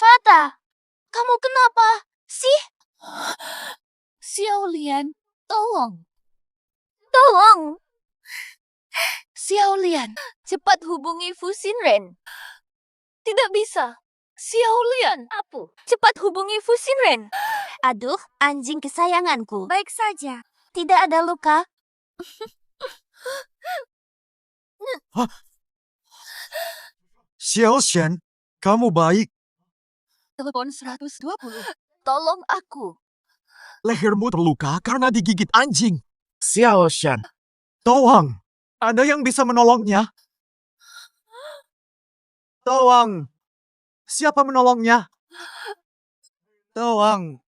Fata, kamu kenapa sih? Xiaolian, tolong. Tolong. Xiaolian, cepat hubungi Fu Xinren. Tidak bisa. Xiaolian, apa? Cepat hubungi Fu Xinren. Aduh, anjing kesayanganku. Baik saja. Tidak ada luka. Xiaoxian, kamu baik. Telepon 120. Tolong aku. Lehermu terluka karena digigit anjing. Xiaoshan, Tolong, ada yang bisa menolongnya? Tolong, siapa menolongnya? Tolong.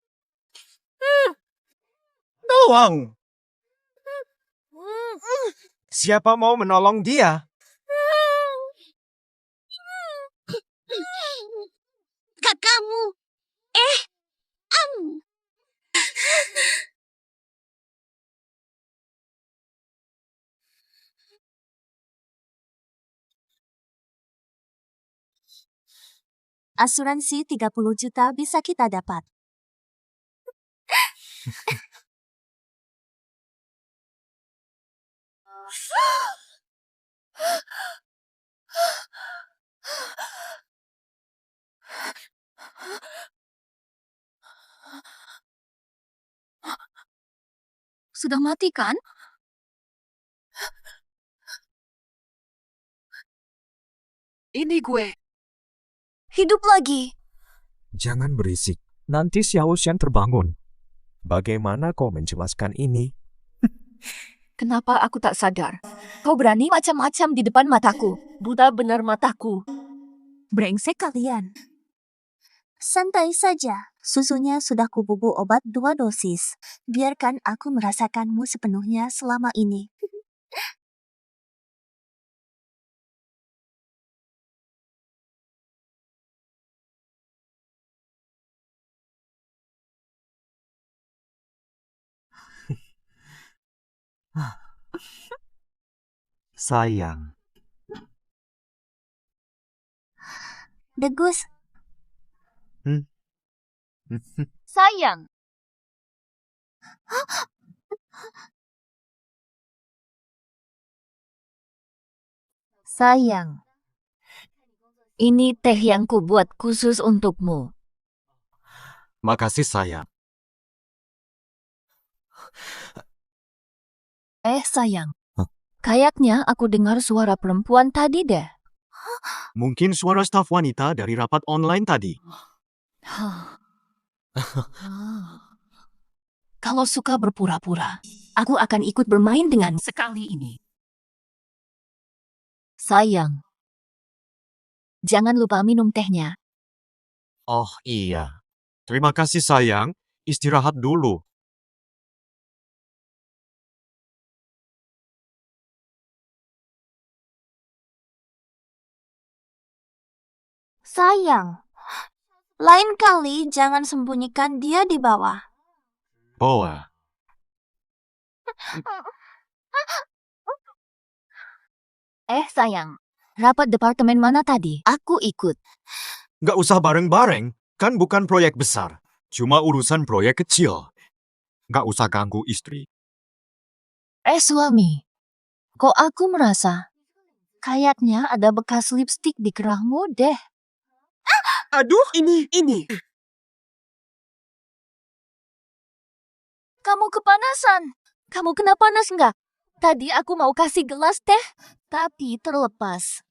Tolong. siapa mau menolong dia? Kakakmu. Asuransi 30 juta bisa kita dapat. Sudah mati kan? Ini gue. Hidup lagi. Jangan berisik, nanti Xiaoshan terbangun. Bagaimana kau menjelaskan ini? Kenapa aku tak sadar? Kau berani macam-macam di depan mataku. Buta benar mataku. Brengsek kalian. Santai saja. Susunya sudah kububuk obat 2 dosis. Biarkan aku merasakanmu sepenuhnya selama ini. Sayang. Degus. Hmm? Sayang. Sayang. Ini teh yang kubuat khusus untukmu. Makasih sayang. Sayang. Hah? Kayaknya aku dengar suara perempuan tadi deh. Mungkin suara staf wanita dari rapat online tadi. Kalau suka berpura-pura, aku akan ikut bermain dengan sekali ini. Sayang. Jangan lupa minum tehnya. Oh iya. Terima kasih sayang. Istirahat dulu. Sayang. Lain kali jangan sembunyikan dia di bawah. Boa. Sayang. Rapat departemen mana tadi? Aku ikut. Nggak usah bareng-bareng. Kan bukan proyek besar. Cuma urusan proyek kecil. Nggak usah ganggu istri. Suami. Kok aku merasa kayaknya ada bekas lipstik di kerahmu deh. Aduh, ini. Kamu kepanasan. Kamu kena panas nggak? Tadi aku mau kasih gelas teh, tapi terlepas.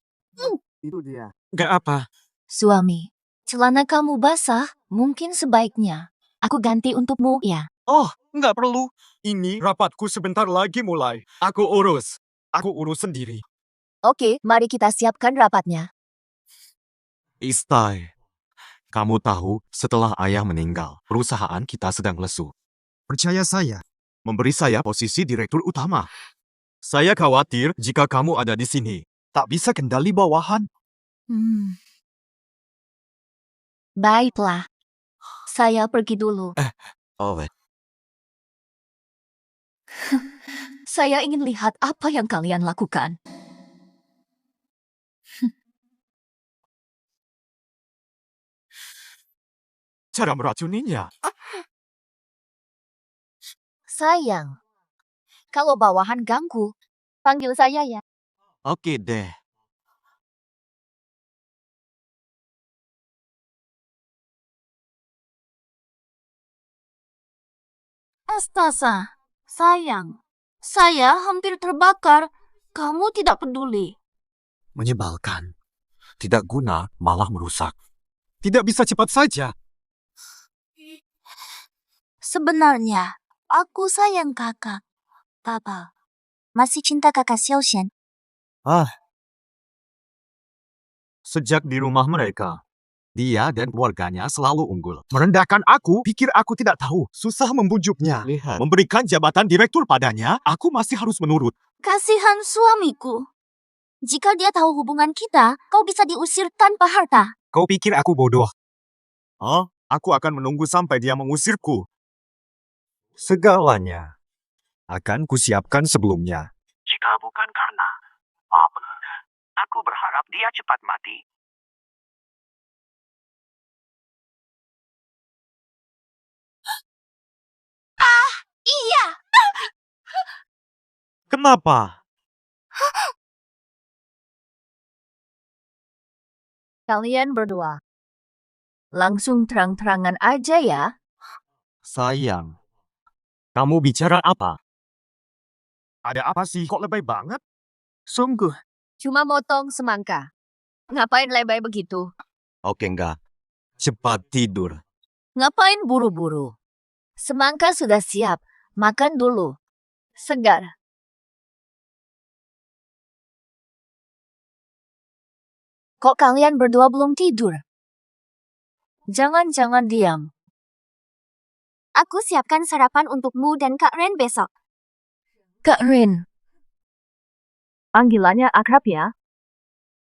Itu dia. Nggak apa. Suami, celana kamu basah, mungkin sebaiknya aku ganti untukmu ya. Oh, nggak perlu. Ini rapatku sebentar lagi mulai. Aku urus. Aku urus sendiri. Oke, mari kita siapkan rapatnya. Istai, kamu tahu setelah ayah meninggal, perusahaan kita sedang lesu. Percaya saya, memberi saya posisi direktur utama. Saya khawatir jika kamu ada di sini, tak bisa kendali bawahan. Baiklah. Saya pergi dulu. Oh, Saya ingin lihat apa yang kalian lakukan. cara meracuninya. Sayang, kalau bawahan ganggu, panggil saya ya. Oke deh. Astaga, sayang. Saya hampir terbakar. Kamu tidak peduli. Menyebalkan. Tidak guna, malah merusak. Tidak bisa cepat saja. Sebenarnya, aku sayang kakak. Papa, masih cinta kakak Xiaoxian? Sejak di rumah mereka, dia dan keluarganya selalu unggul. Merendahkan aku, pikir aku tidak tahu. Susah membujuknya. Lihat. Memberikan jabatan direktur padanya, aku masih harus menurut. Kasihan suamiku. Jika dia tahu hubungan kita, kau bisa diusir tanpa harta. Kau pikir aku bodoh? Oh, aku akan menunggu sampai dia mengusirku. Segalanya akan kusiapkan sebelumnya. Jika bukan karena apa, aku berharap dia cepat mati. Iya, Kenapa? kalian berdua. Langsung terang-terangan aja ya. Sayang, kamu bicara apa? Ada apa sih? Kok lebay banget? Sungguh. Cuma motong semangka. Ngapain lebay begitu? Oke, enggak. Cepat tidur. Ngapain buru-buru? Semangka sudah siap. Makan dulu. Segar. Kok kalian berdua belum tidur? Jangan-jangan diam. Aku siapkan sarapan untukmu dan Kak Ren besok. Kak Ren. Panggilannya akrab ya?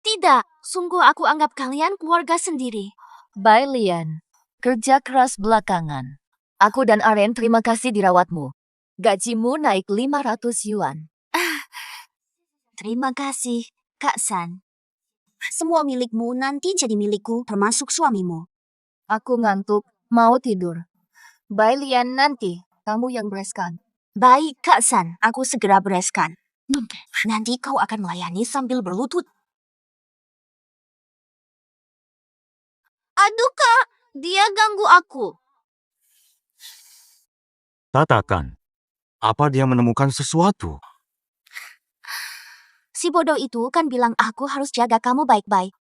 Tidak, sungguh aku anggap kalian keluarga sendiri. Bye Lian, kerja keras belakangan. Aku dan Aren terima kasih dirawatmu. Gajimu naik 500 yuan. Terima kasih, Kak San. Semua milikmu nanti jadi milikku, termasuk suamimu. Aku ngantuk, mau tidur. Bye Lian, nanti kamu yang bereskan. Baik, Kak San. Aku segera bereskan. Nanti kau akan melayani sambil berlutut. Aduh, Kak. Dia ganggu aku. Katakan, apa dia menemukan sesuatu? Si bodoh itu kan bilang aku harus jaga kamu baik-baik.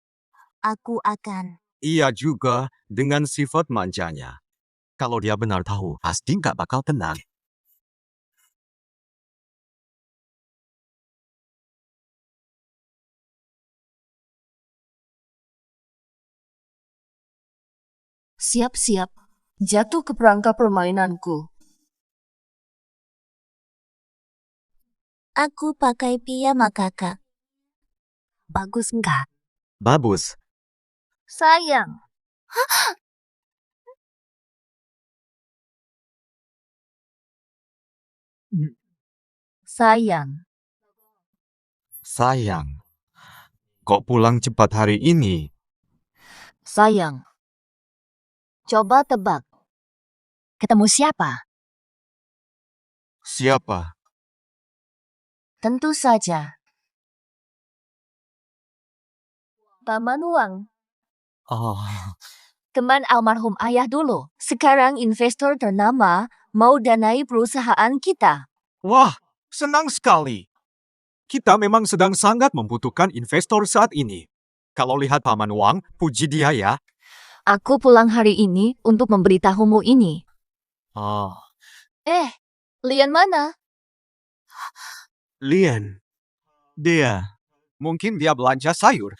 Aku akan. Ia juga dengan sifat manjanya. Kalau dia benar tahu, pasti nggak bakal tenang. Siap-siap. Jatuh ke perangkap permainanku. Aku pakai piyama kakak. Bagus enggak? Bagus. Sayang. Sayang. Sayang, kok pulang cepat hari ini? Sayang. Coba tebak. Ketemu siapa? Siapa? Tentu saja. Paman Wang. Oh, Teman almarhum ayah dulu. Sekarang investor ternama mau danai perusahaan kita. wah, senang sekali. Kita memang sedang sangat membutuhkan investor saat ini. Kalau lihat Paman Wang, puji dia ya. Aku pulang hari ini untuk memberitahumu ini. Oh, Lian mana? Lian. Dia. Mungkin dia belanja sayur.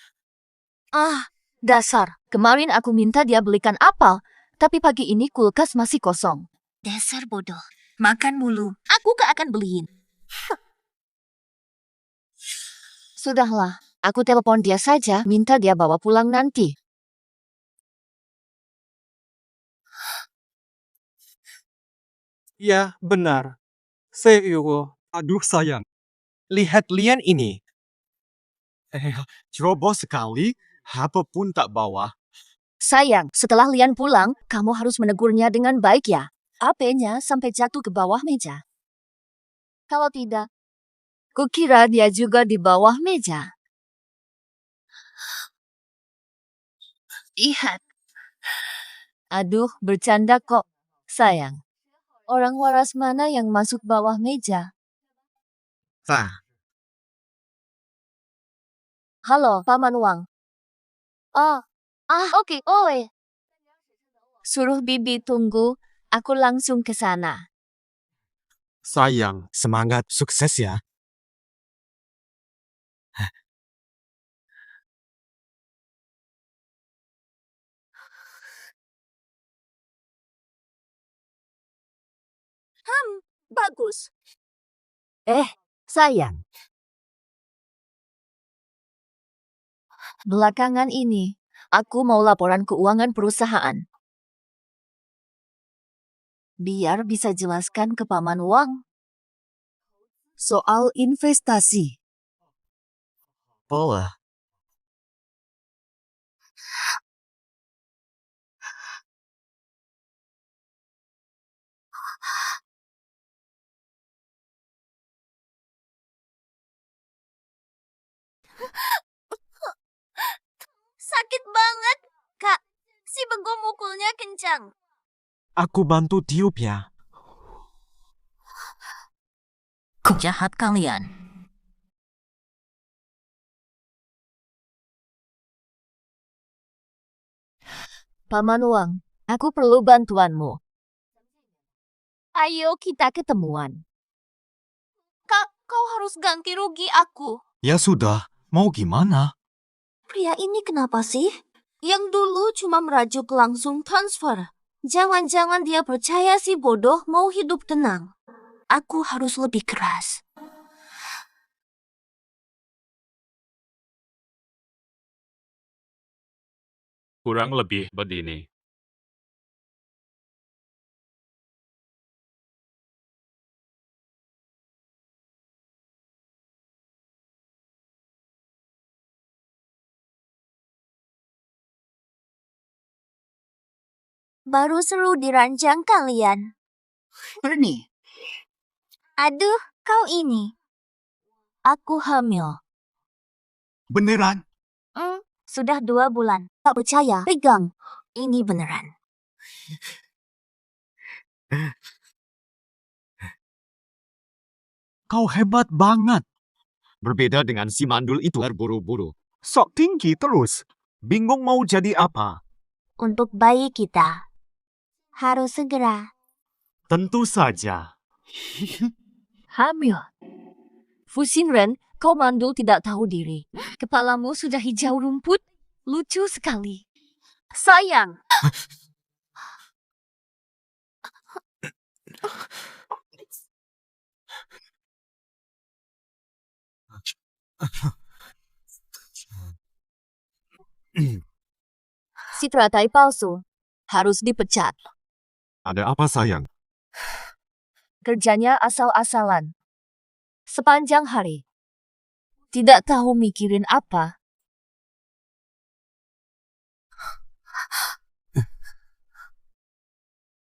Dasar, kemarin aku minta dia belikan apel, tapi pagi ini kulkas masih kosong. Dasar bodoh, makan mulu. Aku gak akan beliin. Sudahlah, aku telepon dia saja, minta dia bawa pulang nanti. Ya, benar. Seyugo. Aduh sayang, Lihat Lian ini. ceroboh sekali, apa pun tak bawa. Sayang, setelah Lian pulang, kamu harus menegurnya dengan baik ya. HP-nya sampai jatuh ke bawah meja. Kalau tidak, kukira dia juga di bawah meja. Lihat. Aduh, bercanda kok. Sayang, orang waras mana yang masuk bawah meja? Halo, Paman Wang. Oke, oe. Suruh Bibi tunggu, aku langsung ke sana. Sayang, semangat, sukses ya. Bagus. Sayang. Belakangan ini, aku mau laporan keuangan perusahaan. Biar bisa jelaskan ke Paman Wang. Soal investasi. Pola. Sakit banget, Kak. Si Bego mukulnya kencang. Aku bantu tiup ya. Jahat kalian. Paman Wang, aku perlu bantuanmu. Ayo kita ketemuan. Kak, kau harus ganti rugi aku. Ya sudah, mau gimana? Pria ini kenapa sih? Yang dulu cuma merajuk langsung transfer. Jangan-jangan dia percaya si bodoh mau hidup tenang. Aku harus lebih keras. Kurang lebih begini. Baru seru dirancang kalian. Bernie. Aduh, kau ini. Aku hamil. Beneran? Sudah 2 bulan. Tak percaya? Pegang. Ini beneran. Kau hebat banget. Berbeda dengan si mandul itu terburu-buru. Sok tinggi terus. Bingung mau jadi apa? Untuk bayi kita. Harus segera. Tentu saja. Hamil. Fusinren, kau mandul tidak tahu diri. Kepalamu sudah hijau rumput. Lucu sekali. Sayang. Si teratai palsu. Harus dipecat. Ada apa sayang? Kerjanya asal-asalan. Sepanjang hari. Tidak tahu mikirin apa.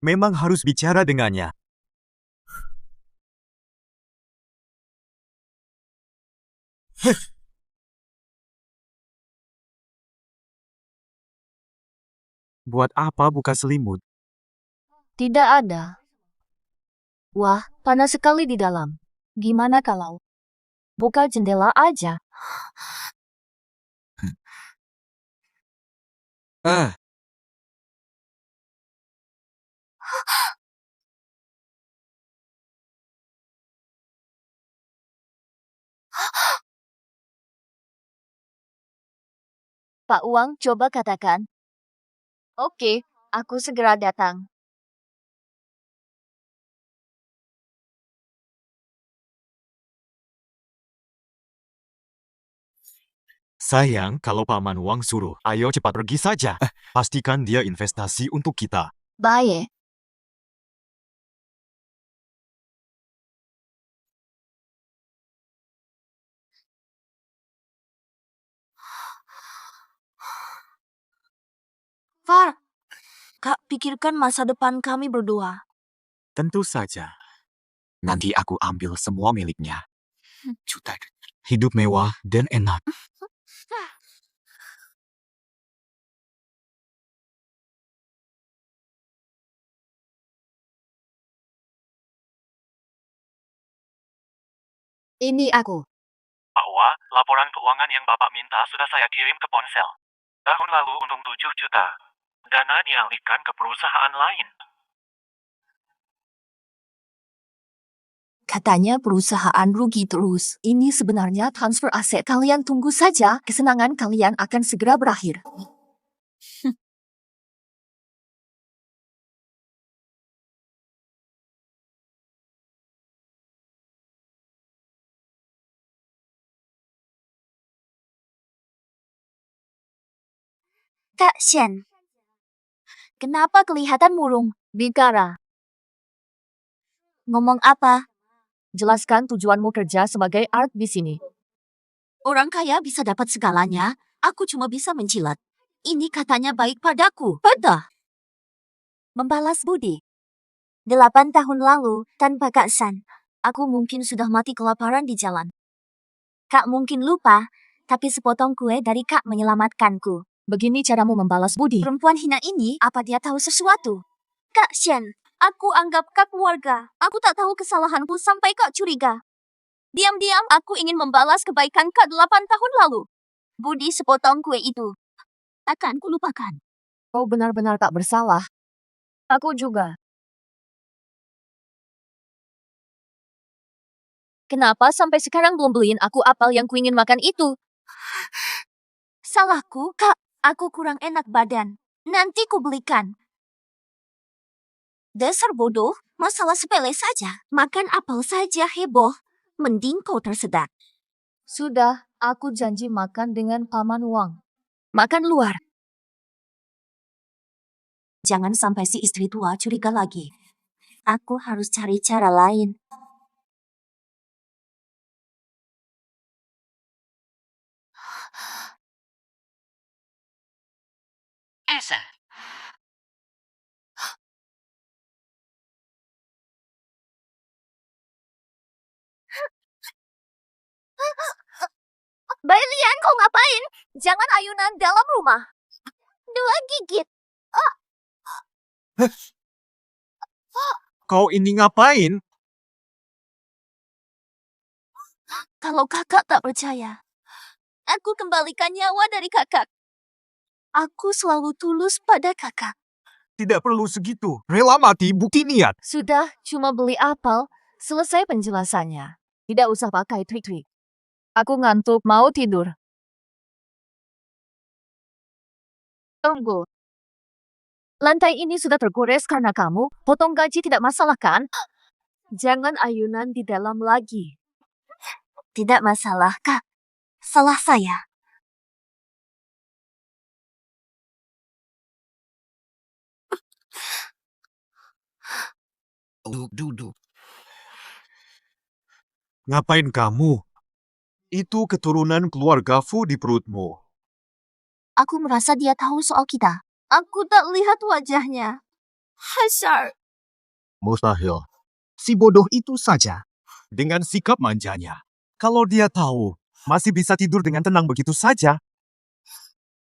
Memang harus bicara dengannya. Buat apa buka selimut? Tidak ada. Wah, panas sekali di dalam. Gimana kalau buka jendela aja? Ah, Pak Wang, coba katakan. Oke, aku segera datang. Sayang, kalau Paman Wang suruh, ayo cepat pergi saja. Pastikan dia investasi untuk kita. Baik. Far, Kak pikirkan masa depan kami berdua. Tentu saja. Nanti aku ambil semua miliknya. Juta. Hidup mewah dan enak. Ini aku. Pak Wah, laporan keuangan yang Bapak minta sudah saya kirim ke ponsel. Tahun lalu untung 7 juta. Dana dialihkan ke perusahaan lain. Katanya perusahaan rugi terus. Ini sebenarnya transfer aset. Kalian tunggu saja, kesenangan kalian akan segera berakhir. Kak Shen, kenapa kelihatan murung? Bicara. Ngomong apa? Jelaskan tujuanmu kerja sebagai art di sini. Orang kaya bisa dapat segalanya, aku cuma bisa menjilat. Ini katanya baik padaku. Betul. Membalas budi. 8 tahun lalu, tanpa Kak San, aku mungkin sudah mati kelaparan di jalan. Kak mungkin lupa, tapi sepotong kue dari Kak menyelamatkanku. Begini caramu membalas budi. Perempuan hina ini, apa dia tahu sesuatu? Kak Shen, aku anggap Kak keluarga. Aku tak tahu kesalahanku sampai Kak curiga. Diam-diam aku ingin membalas kebaikan Kak 8 tahun lalu. Budi sepotong kue itu. Akan kulupakan. Kau benar-benar tak bersalah. Aku juga. Kenapa sampai sekarang belum beliin aku apel yang kuingin makan itu? Salahku, Kak. Aku kurang enak badan. Nanti ku belikan. Dasar bodoh, masalah sepele saja. Makan apel saja heboh. Mending kau tersedak. Sudah, aku janji makan dengan Paman Wang. Makan luar. Jangan sampai si istri tua curiga lagi. Aku harus cari cara lain. Esa. Bailian, kau ngapain? Jangan ayunan dalam rumah. 2 gigit. Kau ini ngapain? Kalau kakak tak percaya, aku kembalikan nyawa dari kakak. Aku selalu tulus pada kakak. Tidak perlu segitu. Rela mati bukti niat. Sudah, cuma beli apel. Selesai penjelasannya. Tidak usah pakai trik-trik. Aku ngantuk, mau tidur. Tunggu. Lantai ini sudah tergores karena kamu. Potong gaji tidak masalah kan? Jangan ayunan di dalam lagi. Tidak masalah, Kak. Salah saya. Duduk. Ngapain kamu? Itu keturunan keluarga Fu di perutmu. Aku merasa dia tahu soal kita. Aku tak lihat wajahnya. Hasar. Mustahil. Si bodoh itu saja. Dengan sikap manjanya. Kalau dia tahu, masih bisa tidur dengan tenang begitu saja.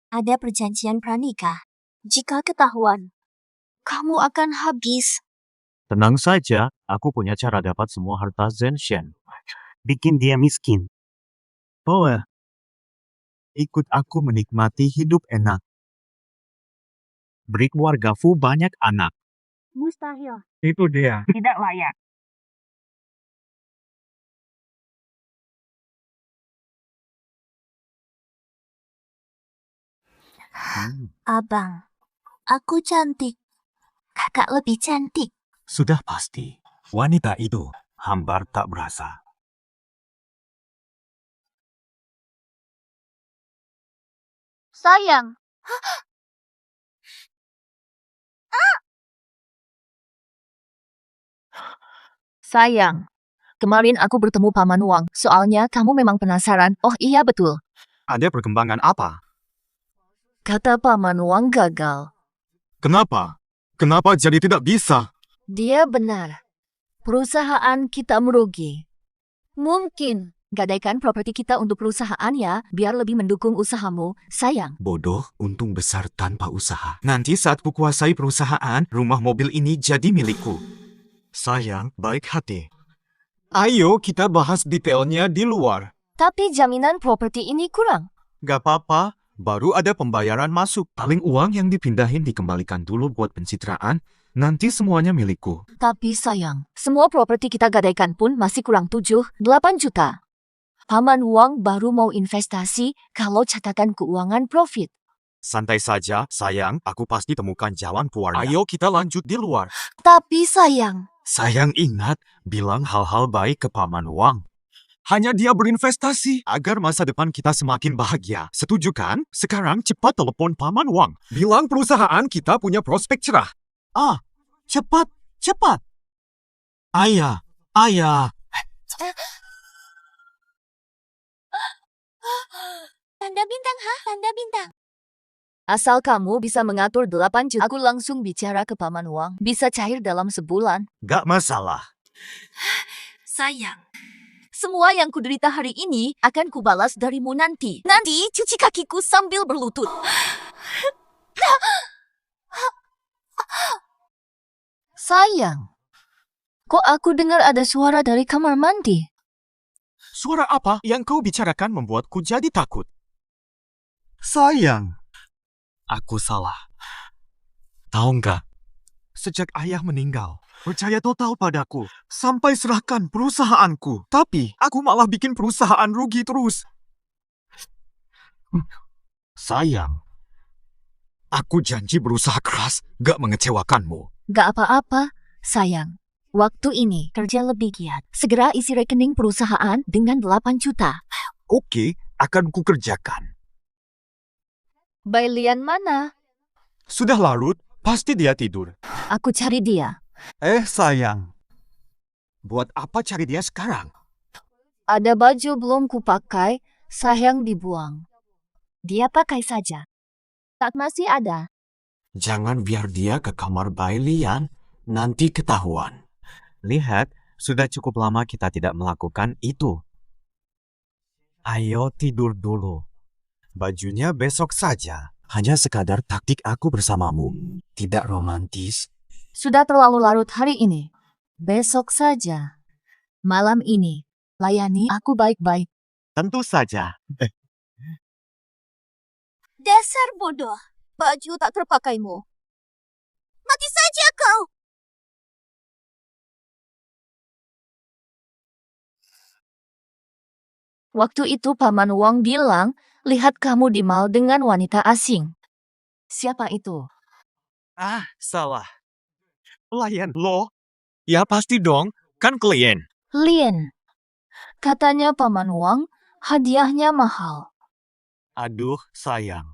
Ada perjanjian pranikah. Jika ketahuan, kamu akan habis. Tenang saja, aku punya cara dapat semua harta Zenshen. Bikin dia miskin. Poe, ikut aku menikmati hidup enak. Beri keluarga Fu banyak anak. Mustahil. Itu dia. Tidak layak. Abang, aku cantik. Kakak lebih cantik. Sudah pasti, wanita itu hambar tak berasa. Sayang. Sayang, kemarin aku bertemu Paman Wang. Soalnya kamu memang penasaran. Oh iya betul. Ada perkembangan apa? Kata Paman Wang gagal. Kenapa? Kenapa jadi tidak bisa? Dia benar. Perusahaan kita merugi. Mungkin gadaikan properti kita untuk perusahaan ya, biar lebih mendukung usahamu. Sayang. Bodoh, untung besar tanpa usaha. Nanti saat kukuasai perusahaan, rumah mobil ini jadi milikku. Sayang, baik hati. Ayo kita bahas detailnya di luar. Tapi jaminan properti ini kurang. Gak apa-apa, baru ada pembayaran masuk. Paling uang yang dipindahin dikembalikan dulu buat pencitraan, nanti semuanya milikku. Tapi sayang, semua properti kita gadaikan pun masih kurang 7-8 juta. Paman Wang baru mau investasi kalau catatan keuangan profit. Santai saja, sayang, aku pasti temukan jalan keluarnya. Ayo kita lanjut di luar. Tapi sayang, Sayang ingat, bilang hal-hal baik ke Paman Wang. Hanya dia berinvestasi agar masa depan kita semakin bahagia. Setuju kan? Sekarang cepat telepon Paman Wang. Bilang perusahaan kita punya prospek cerah. Cepat, cepat. Ayah, ayah. tanda bintang tanda bintang. Asal kamu bisa mengatur 8 juta, aku langsung bicara ke Paman Wang. Bisa cair dalam sebulan. Gak masalah. Sayang, semua yang kuderita hari ini akan kubalas darimu nanti. Nanti cuci kakiku sambil berlutut. Sayang, kok aku dengar ada suara dari kamar mandi? Suara apa yang kau bicarakan membuatku jadi takut? Sayang. Aku salah. Tahu nggak? Sejak ayah meninggal, percaya total padaku. Sampai serahkan perusahaanku. Tapi aku malah bikin perusahaan rugi terus. Sayang. Aku janji berusaha keras, gak mengecewakanmu. Gak apa-apa, sayang. Waktu ini kerja lebih giat. Segera isi rekening perusahaan dengan 8 juta. Oke, akan kukerjakan. Bailian mana? Sudah larut, pasti dia tidur. Aku cari dia. Sayang. Buat apa cari dia sekarang? Ada baju belum kupakai, sayang dibuang. Dia pakai saja. Tak masih ada. Jangan biar dia ke kamar Bailian, nanti ketahuan. Lihat, sudah cukup lama kita tidak melakukan itu. Ayo tidur dulu. Bajunya besok saja. Hanya sekadar taktik aku bersamamu. Tidak romantis. Sudah terlalu larut hari ini. Besok saja. Malam ini, layani aku baik-baik. Tentu saja. Dasar bodoh. Baju tak terpakaimu. Mati saja kau. Waktu itu Paman Wang bilang, lihat kamu di mall dengan wanita asing. Siapa itu? Salah. Pelayan lo? Ya pasti dong, kan klien. Lien. Katanya Paman Wang, hadiahnya mahal. Aduh, sayang.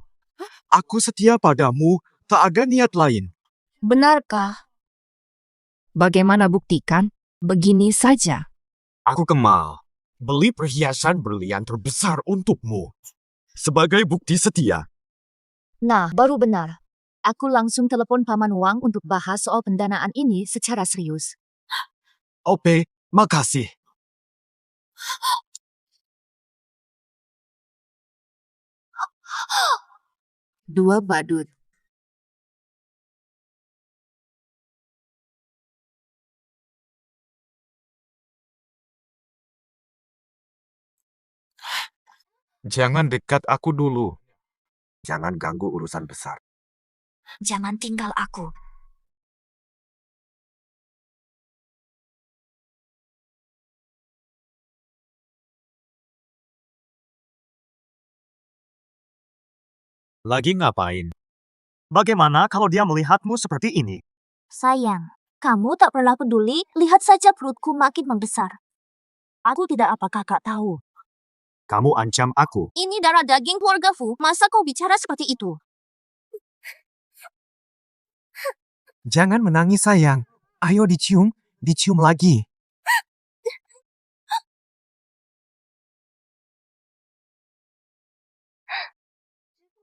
Aku setia padamu, tak ada niat lain. Benarkah? Bagaimana buktikan? Begini saja. Aku Kemal, beli perhiasan berlian terbesar untukmu. Sebagai bukti setia. Nah, baru benar. Aku langsung telepon Paman Wang untuk bahas soal pendanaan ini secara serius. Oke, makasih. Dua badut. Jangan dekat aku dulu. Jangan ganggu urusan besar. Jangan tinggal aku. Lagi ngapain? Bagaimana kalau dia melihatmu seperti ini? Sayang, kamu tak pernah peduli, lihat saja perutku makin membesar. Aku tidak apa kakak tahu. Kamu ancam aku. Ini darah daging keluarga Fu, masa kau bicara seperti itu? Jangan menangis sayang. Ayo dicium, dicium lagi.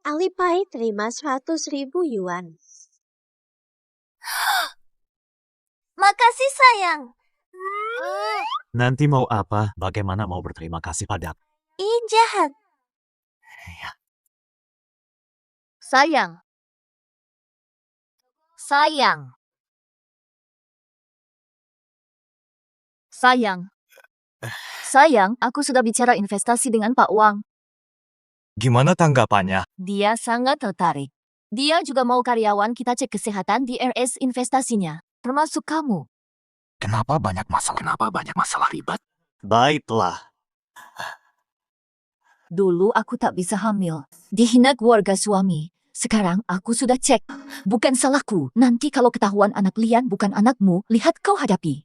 Alipay terima 100.000 yuan. Makasih sayang. Nanti mau apa? Bagaimana mau berterima kasih padaku? Ih, jahat. Sayang. Sayang. Sayang. Sayang, aku sudah bicara investasi dengan Pak Wang. Gimana tanggapannya? Dia sangat tertarik. Dia juga mau karyawan kita cek kesehatan di RS investasinya, termasuk kamu. Kenapa banyak masalah ribet? Baiklah. Dulu aku tak bisa hamil. Dihina keluarga suami. Sekarang aku sudah cek. Bukan salahku. Nanti kalau ketahuan anak Lian bukan anakmu, lihat kau hadapi.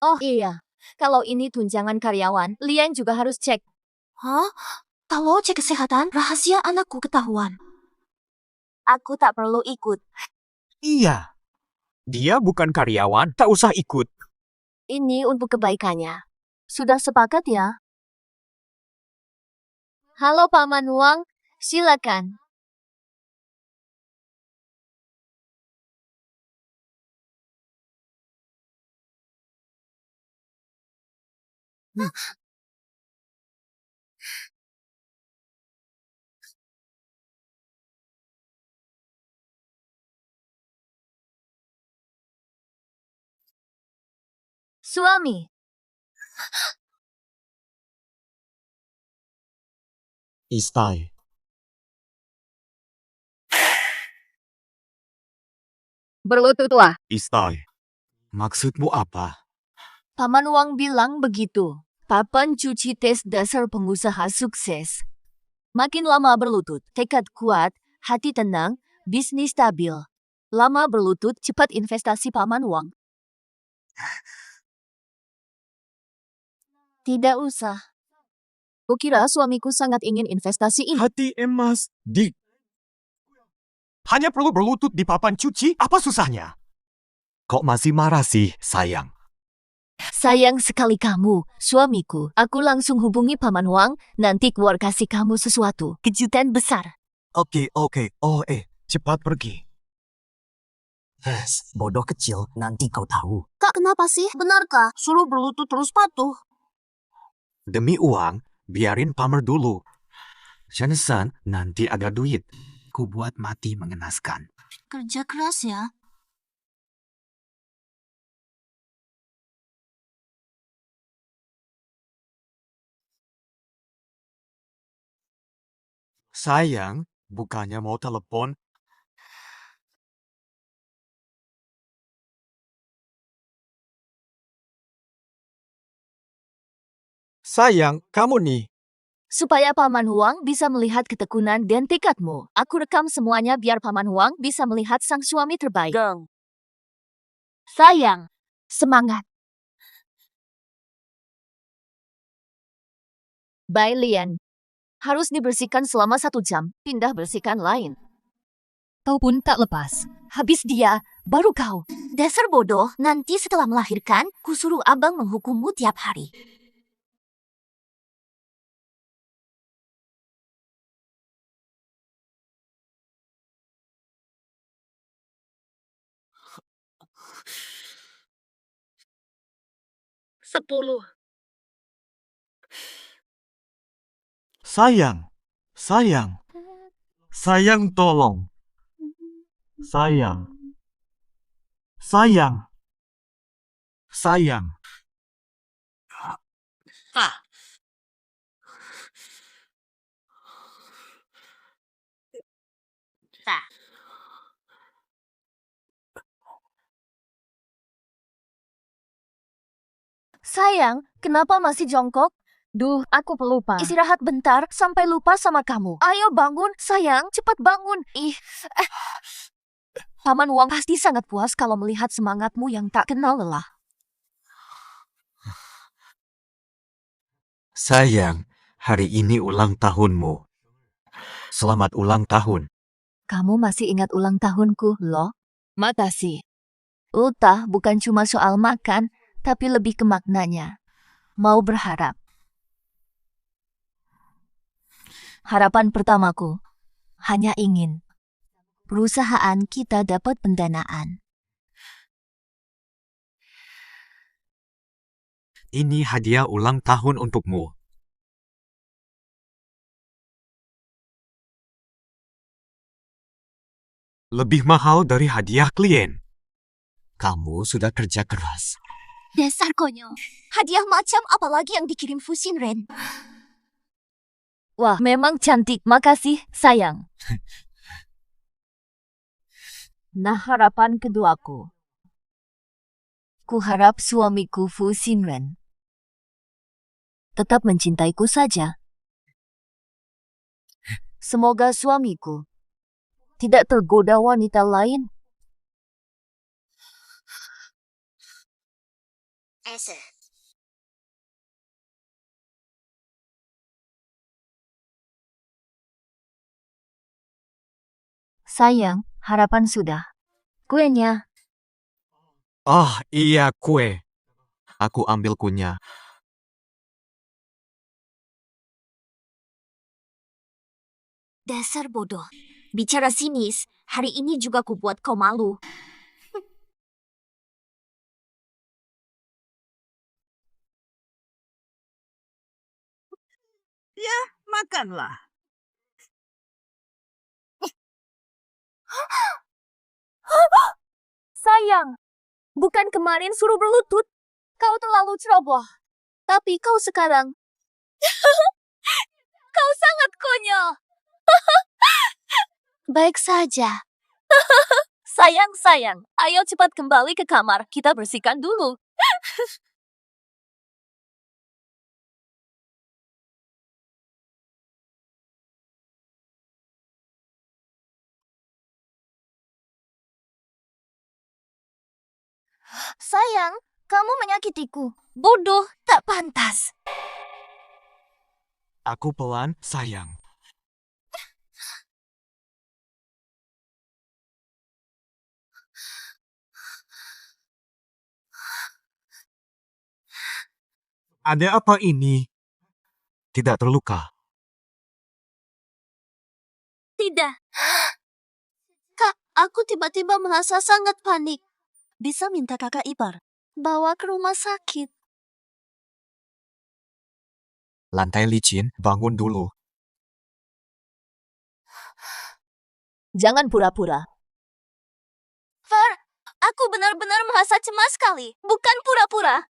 Oh iya, kalau ini tunjangan karyawan, Lian juga harus cek. Hah? Kalau cek kesehatan, rahasia anakku ketahuan. Aku tak perlu ikut. Iya. Dia bukan karyawan, tak usah ikut. Ini untuk kebaikannya. Sudah sepakat ya? Halo Paman Wang, silakan. Suami. Istai. Berlutut tua. Istai. Maksudmu apa? Paman Wang bilang begitu. Papan cuci tes dasar pengusaha sukses. Makin lama berlutut, tekad kuat, hati tenang, bisnis stabil. Lama berlutut, cepat investasi Paman Wang. Tidak usah. Kukira suamiku sangat ingin investasi ini. Hati emas, Dik. Hanya perlu berlutut di papan cuci, apa susahnya? Kok masih marah sih, sayang? Sayang sekali kamu, suamiku. Aku langsung hubungi Paman Wang, nanti keluar kasih kamu sesuatu. Kejutan besar. Oke. Cepat pergi. Bodoh kecil, nanti kau tahu. Kak, kenapa sih? Benarkah? Suruh berlutut terus patuh. Demi uang, biarin pamer dulu. Shanesan, nanti ada duit. Ku buat mati mengenaskan. Kerja keras ya. Sayang, bukannya mau telepon? Sayang, kamu nih. Supaya Paman Huang bisa melihat ketekunan dan tekadmu. Aku rekam semuanya biar Paman Huang bisa melihat sang suami terbaik. Geng. Sayang, semangat. Bye Lian. Harus dibersihkan selama 1 jam, pindah bersihkan lain. Kau pun tak lepas. Habis dia, baru kau. Dasar bodoh, nanti setelah melahirkan, kusuruh abang menghukummu tiap hari. Sepuluh. Sayang, sayang tolong. Sayang. Sayang, kenapa masih jongkok? Duh, aku pelupa. Istirahat bentar sampai lupa sama kamu. Ayo bangun, sayang. Cepat bangun. Paman Wang pasti sangat puas kalau melihat semangatmu yang tak kenal lelah. Sayang, hari ini ulang tahunmu. Selamat ulang tahun. Kamu masih ingat ulang tahunku, loh? Makasih. Ultah bukan cuma soal makan, tapi lebih ke maknanya. Mau berharap. Harapan pertamaku, hanya ingin perusahaan kita dapat pendanaan. Ini hadiah ulang tahun untukmu. Lebih mahal dari hadiah klien. Kamu sudah kerja keras. Dasar konyol. Hadiah macam apa lagi yang dikirim Fusin Ren? Wah, memang cantik. Makasih, sayang. Nah, harapan keduaku. Ku harap suamiku Fusin Ren tetap mencintaiku saja. Semoga suamiku tidak tergoda wanita lain. Sayang, harapan sudah. Kuenya. Ah, iya kue. Aku ambil kuenya. Dasar bodoh. Bicara sinis, hari ini juga ku buat kau malu. Makanlah. Sayang, bukan kemarin suruh berlutut. Kau terlalu ceroboh. Tapi kau sekarang... Kau sangat konyol. Baik saja. Sayang, ayo cepat kembali ke kamar. Kita bersihkan dulu. Sayang, kamu menyakitiku. Bodoh, tak pantas. Aku pelan, sayang. Ada apa ini? Tidak terluka. Tidak. Kak, aku tiba-tiba merasa sangat panik. Bisa minta kakak ipar bawa ke rumah sakit. Lantai licin, bangun dulu. Jangan pura-pura. Far, aku benar-benar merasa cemas sekali. Bukan pura-pura.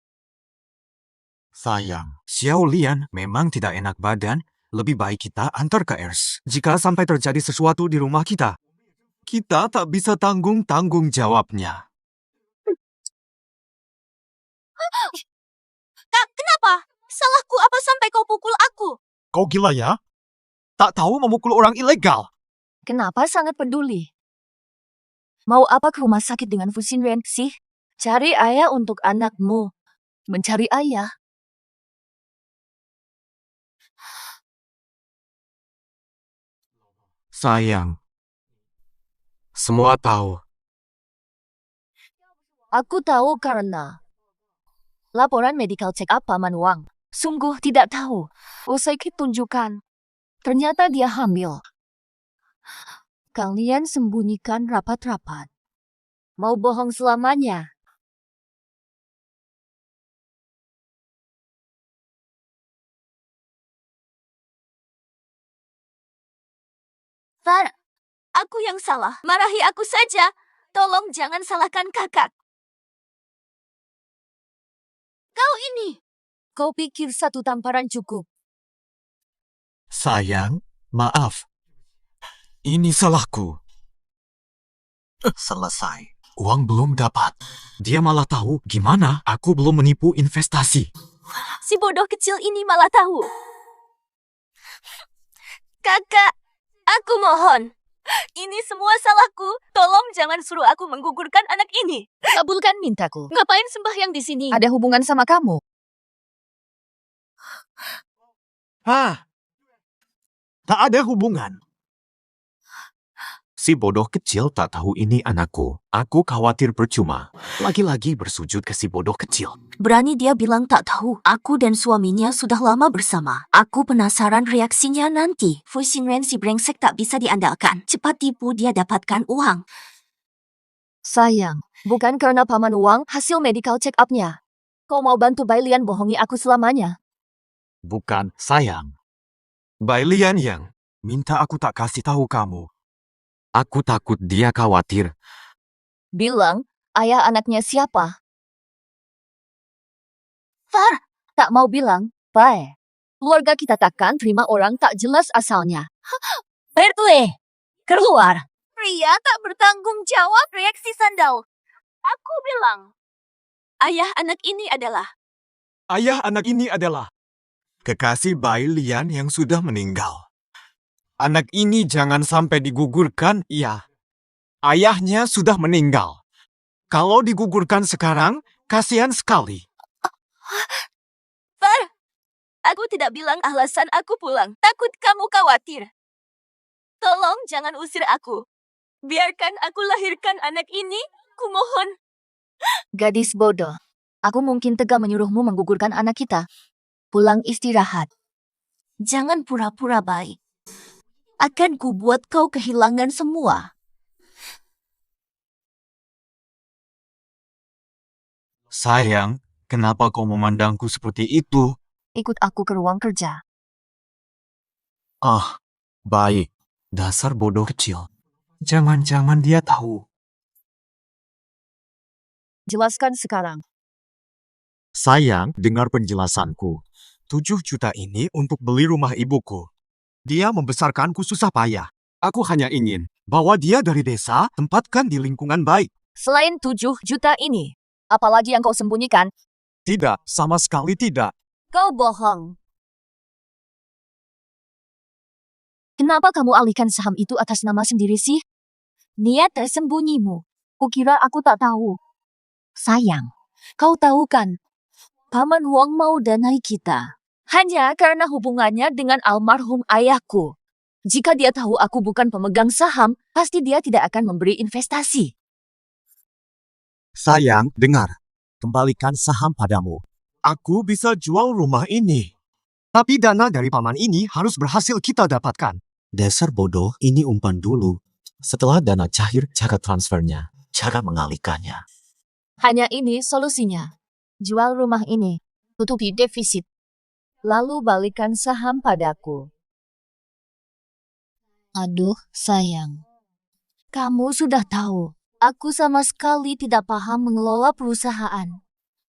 Sayang, Xiao Lian memang tidak enak badan. Lebih baik kita antar ke ERS. Jika sampai terjadi sesuatu di rumah kita tak bisa tanggung jawabnya. Kak, kenapa? Salahku apa sampai kau pukul aku? Kau gila ya? Tak tahu memukul orang ilegal. Kenapa sangat peduli? Mau apa ke rumah sakit dengan Fusin Ren sih? Cari ayah untuk anakmu. Mencari ayah. Sayang, semua tahu. Aku tahu karena laporan medical check up Paman Wang. Sungguh tidak tahu. Usai tunjukkan, ternyata dia hamil. Kalian sembunyikan rapat-rapat. Mau bohong selamanya. Far, aku yang salah. Marahi aku saja. Tolong jangan salahkan kakak. Kau ini. Kau pikir satu tamparan cukup? Sayang, maaf. Ini salahku. Selesai. Uang belum dapat. Dia malah tahu gimana aku belum menipu investasi. Si bodoh kecil ini malah tahu. Kakak, aku mohon. Ini semua salahku. Tolong jangan suruh aku menggugurkan anak ini. Kabulkan mintaku. Ngapain sembahyang di sini? Ada hubungan sama kamu. Tak ada hubungan. Si bodoh kecil tak tahu ini anakku. Aku khawatir percuma. Lagi-lagi bersujud ke si bodoh kecil. Berani dia bilang tak tahu. Aku dan suaminya sudah lama bersama. Aku penasaran reaksinya nanti. Fu Xinren si brengsek tak bisa diandalkan. Cepat tipu dia dapatkan uang. Sayang, bukan karena paman uang hasil medical check up-nya. Kau mau bantu Bai Lian bohongi aku selamanya? Bukan sayang. Bai Lian yang minta aku tak kasih tahu kamu. Aku takut dia khawatir. Bilang, ayah anaknya siapa? Far, tak mau bilang, Bai. Keluarga kita takkan terima orang tak jelas asalnya. Bertue, keluar. Pria tak bertanggung jawab reaksi sandal. Aku bilang, ayah anak ini adalah... Ayah anak ini adalah kekasih Bai Lian yang sudah meninggal. Anak ini jangan sampai digugurkan, iya. Ayahnya sudah meninggal. Kalau digugurkan sekarang, kasihan sekali. Far, aku tidak bilang alasan aku pulang. Takut kamu khawatir. Tolong jangan usir aku. Biarkan aku lahirkan anak ini, kumohon. Gadis bodoh, aku mungkin tega menyuruhmu menggugurkan anak kita. Pulang istirahat. Jangan pura-pura baik. Akan kubuat kau kehilangan semua. Sayang, kenapa kau memandangku seperti itu? Ikut aku ke ruang kerja. Ah, baik. Dasar bodoh kecil. Jangan-jangan dia tahu. Jelaskan sekarang. Sayang, dengar penjelasanku. 7 juta ini untuk beli rumah ibuku. Dia membesarkanku susah payah. Aku hanya ingin bawa dia dari desa, tempatkan di lingkungan baik. Selain 7 juta ini, apalagi yang kau sembunyikan? Tidak, sama sekali tidak. Kau bohong. Kenapa kamu alihkan saham itu atas nama sendiri sih? Niat tersembunyimu. Kukira aku tak tahu. Sayang, kau tahu kan? Paman Wong mau danai kita. Hanya karena hubungannya dengan almarhum ayahku. Jika dia tahu aku bukan pemegang saham, pasti dia tidak akan memberi investasi. Sayang, dengar. Kembalikan saham padamu. Aku bisa jual rumah ini. Tapi dana dari paman ini harus berhasil kita dapatkan. Dasar bodoh, ini umpan dulu. Setelah dana cair, cara transfernya, cara mengalihkannya. Hanya ini solusinya. Jual rumah ini, tutupi defisit. Lalu balikan saham padaku. Aduh, sayang. Kamu sudah tahu, aku sama sekali tidak paham mengelola perusahaan.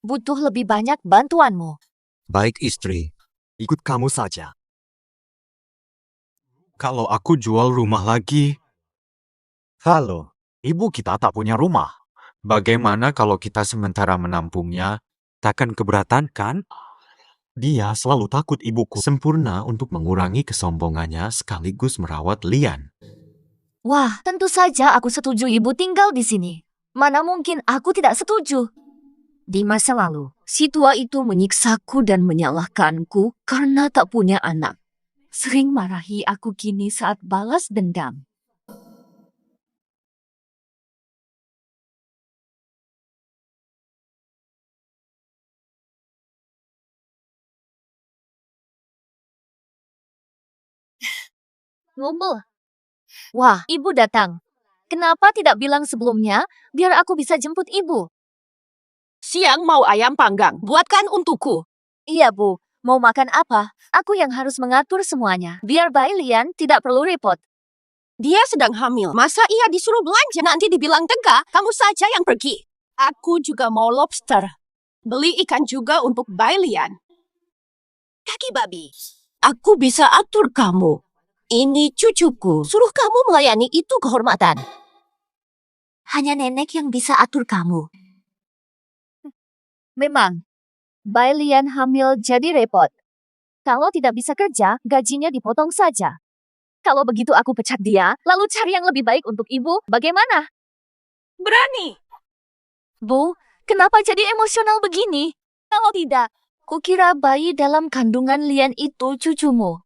Butuh lebih banyak bantuanmu. Baik istri, ikut kamu saja. Kalau aku jual rumah lagi... Halo, ibu kita tak punya rumah. Bagaimana kalau kita sementara menampungnya? Takkan keberatan kan? Dia selalu takut ibuku sempurna untuk mengurangi kesombongannya sekaligus merawat Lian. Wah, tentu saja aku setuju ibu tinggal di sini. Mana mungkin aku tidak setuju. Di masa lalu, si tua itu menyiksaku dan menyalahkanku karena tak punya anak. Sering marahi aku kini saat balas dendam. Ngumpul. Wah, ibu datang. Kenapa tidak bilang sebelumnya, biar aku bisa jemput ibu? Siang mau ayam panggang, buatkan untukku. Iya, Bu. Mau makan apa? Aku yang harus mengatur semuanya, biar Bai Lian tidak perlu repot. Dia sedang hamil. Masa ia disuruh belanja nanti dibilang tega? Kamu saja yang pergi. Aku juga mau lobster. Beli ikan juga untuk Bai Lian. Kaki babi. Aku bisa atur kamu. Ini cucuku. Suruh kamu melayani itu kehormatan. Hanya nenek yang bisa atur kamu. Memang, Bai Lian hamil jadi repot. Kalau tidak bisa kerja, gajinya dipotong saja. Kalau begitu aku pecat dia, lalu cari yang lebih baik untuk ibu, bagaimana? Berani. Bu, kenapa jadi emosional begini? Kalau tidak, kukira bayi dalam kandungan Lian itu cucumu.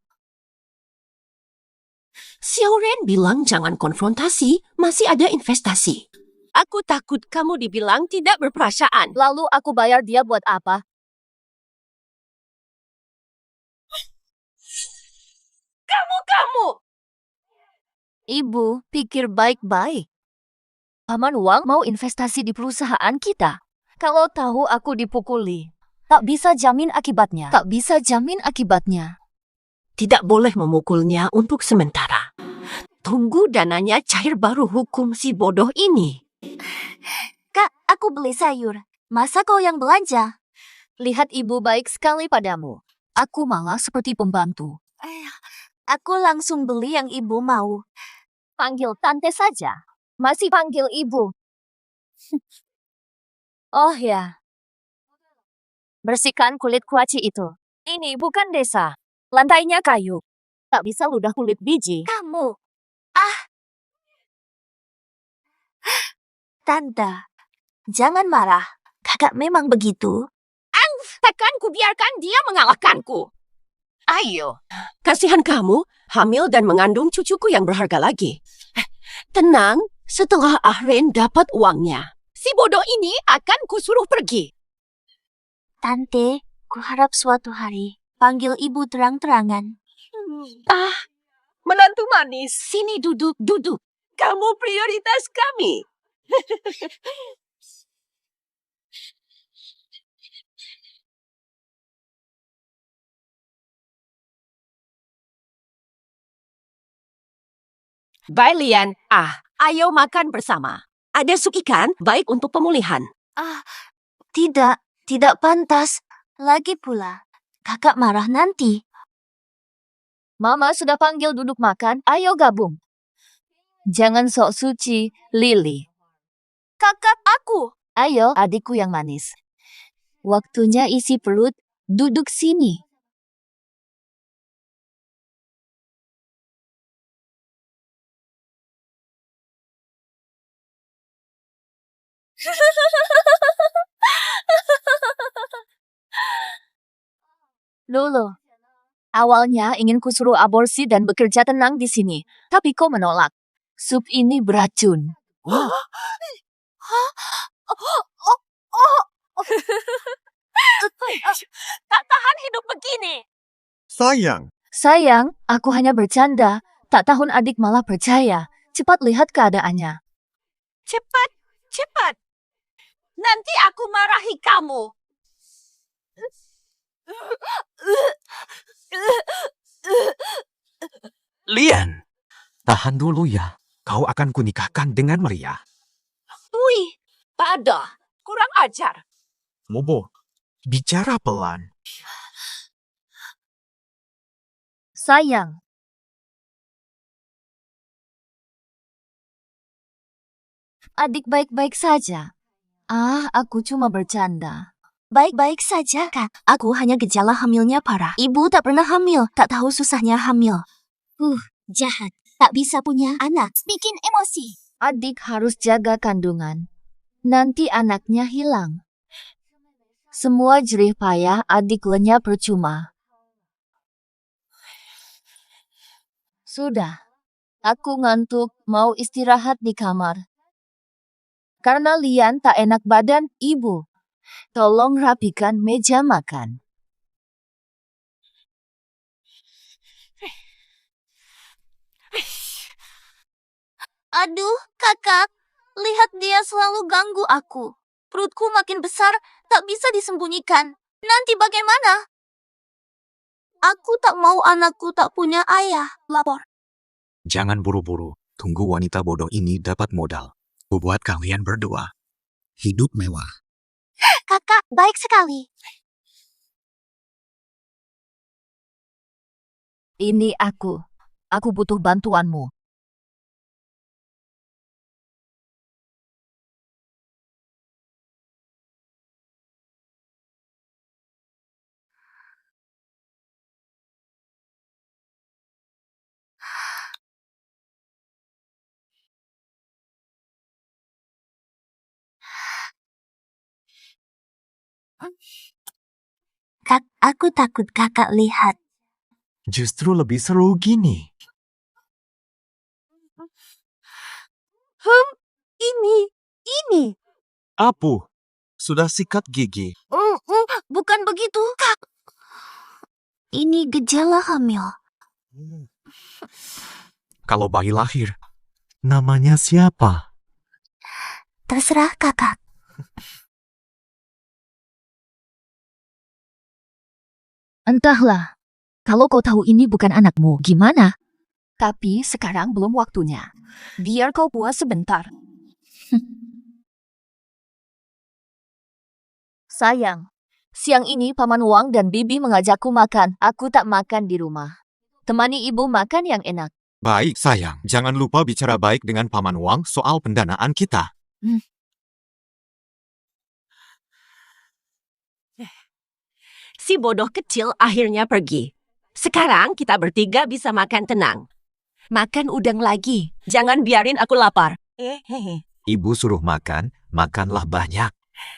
Xiao Ren bilang jangan konfrontasi, masih ada investasi. Aku takut kamu dibilang tidak berperasaan. Lalu aku bayar dia buat apa? Kamu! Ibu, pikir baik-baik. Paman Wang mau investasi di perusahaan kita. Kalau tahu aku dipukuli, tak bisa jamin akibatnya. Tidak boleh memukulnya untuk sementara. Tunggu dananya cair baru hukum si bodoh ini. Kak, aku beli sayur. Masa kau yang belanja? Lihat ibu baik sekali padamu. Aku malah seperti pembantu. Aku langsung beli yang ibu mau. Panggil tante saja. Masih panggil ibu. Oh ya. Bersihkan kulit kuaci itu. Ini bukan desa. Lantainya kayu. Tak bisa ludah kulit biji. Kamu. Tante, jangan marah. Kakak memang begitu. Takkan ku biarkan dia mengalahkanku. Ayo, kasihan kamu, hamil dan mengandung cucuku yang berharga lagi. Tenang, setelah Ahren dapat uangnya, si bodoh ini akan kusuruh pergi. Tante, kuharap suatu hari panggil ibu terang-terangan. Menantu manis, sini duduk. Kamu prioritas kami. Bai Lian, ayo makan bersama. Ada sup ikan, baik untuk pemulihan. Tidak pantas. Lagi pula, kakak marah nanti. Mama sudah panggil duduk makan, ayo gabung. Jangan sok suci, Lily. Kakak aku. Ayo, adikku yang manis. Waktunya isi perut, duduk sini. Lulu, awalnya ingin kusuruh aborsi dan bekerja tenang di sini, tapi kau menolak. Sup ini beracun. Tak tahan hidup begini. Sayang, aku hanya bercanda. Tak tahun adik malah percaya. Cepat lihat keadaannya. Cepat. Nanti aku marahi kamu. Lian, tahan dulu ya. Kau akan kunikahkan dengan Maria. Wih, pada. Kurang ajar. Mobo, bicara pelan. Sayang. Adik baik-baik saja. Aku cuma bercanda. Baik-baik saja, Kak. Aku hanya gejala hamilnya parah. Ibu tak pernah hamil, tak tahu susahnya hamil. Jahat. Tak bisa punya anak. Bikin emosi. Adik harus jaga kandungan. Nanti anaknya hilang. Semua jerih payah adik lenyap percuma. Sudah. Aku ngantuk, mau istirahat di kamar. Karena Lian tak enak badan, ibu. Tolong rapikan meja makan. Aduh, kakak. Lihat dia selalu ganggu aku. Perutku makin besar, tak bisa disembunyikan. Nanti bagaimana? Aku tak mau anakku tak punya ayah. Lapor. Jangan buru-buru. Tunggu wanita bodoh ini dapat modal. Buat kalian berdua hidup mewah. Kakak, baik sekali. Ini aku. Aku butuh bantuanmu. Aku takut kakak lihat. Justru lebih seru gini. Ini. Apu, sudah sikat gigi. Bukan begitu, Kak. Ini gejala hamil. Kalau bayi lahir, Namanya siapa? Terserah kakak. Entahlah. Kalau kau tahu ini bukan anakmu, gimana? Tapi sekarang belum waktunya. Biar kau puas sebentar. Sayang, siang ini Paman Wang dan Bibi mengajakku makan. Aku tak makan di rumah. Temani ibu makan yang enak. baik sayang. Jangan lupa bicara baik dengan Paman Wang soal pendanaan kita. Si bodoh kecil akhirnya pergi. Sekarang kita bertiga bisa makan tenang. Makan udang lagi. Jangan biarin aku lapar. Ibu suruh makan, makanlah banyak.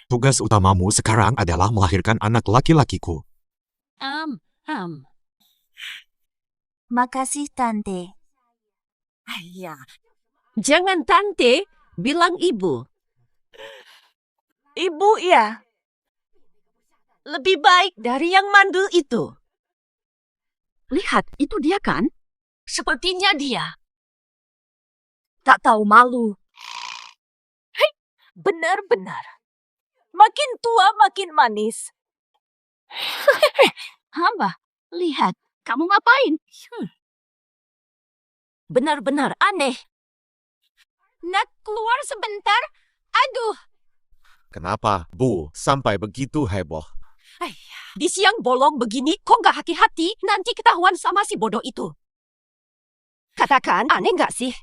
Tugas utamamu sekarang adalah melahirkan anak laki-lakiku. Makasih tante. Jangan tante, bilang ibu. Ibu ya. Lebih baik dari yang mandul itu. Lihat, itu dia kan? Sepertinya dia. Tak tahu malu. Benar-benar. Makin tua makin manis. Hamba, lihat. Kamu ngapain? Benar-benar aneh. Nak keluar sebentar? Aduh, Kenapa, Bu, sampai begitu heboh? di siang bolong begini kok nggak hati-hati? Nanti ketahuan sama si bodoh itu. Katakan, aneh nggak sih?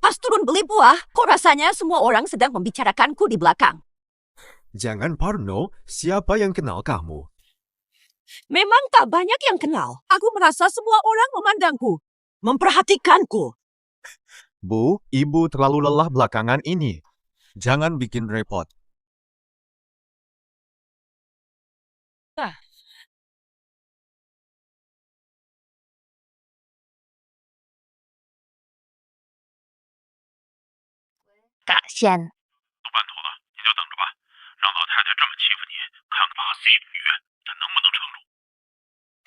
Pas turun beli buah, kok rasanya semua orang sedang membicarakanku di belakang. Jangan parno, siapa yang kenal kamu? Memang tak banyak yang kenal. Aku merasa semua orang memandangku, memperhatikanku. Bu, ibu terlalu lelah belakangan ini. Jangan bikin repot. Kak Xian. 都办妥了，你就等着吧。让老太太这么欺负你，看看把细雨她能不能撑住。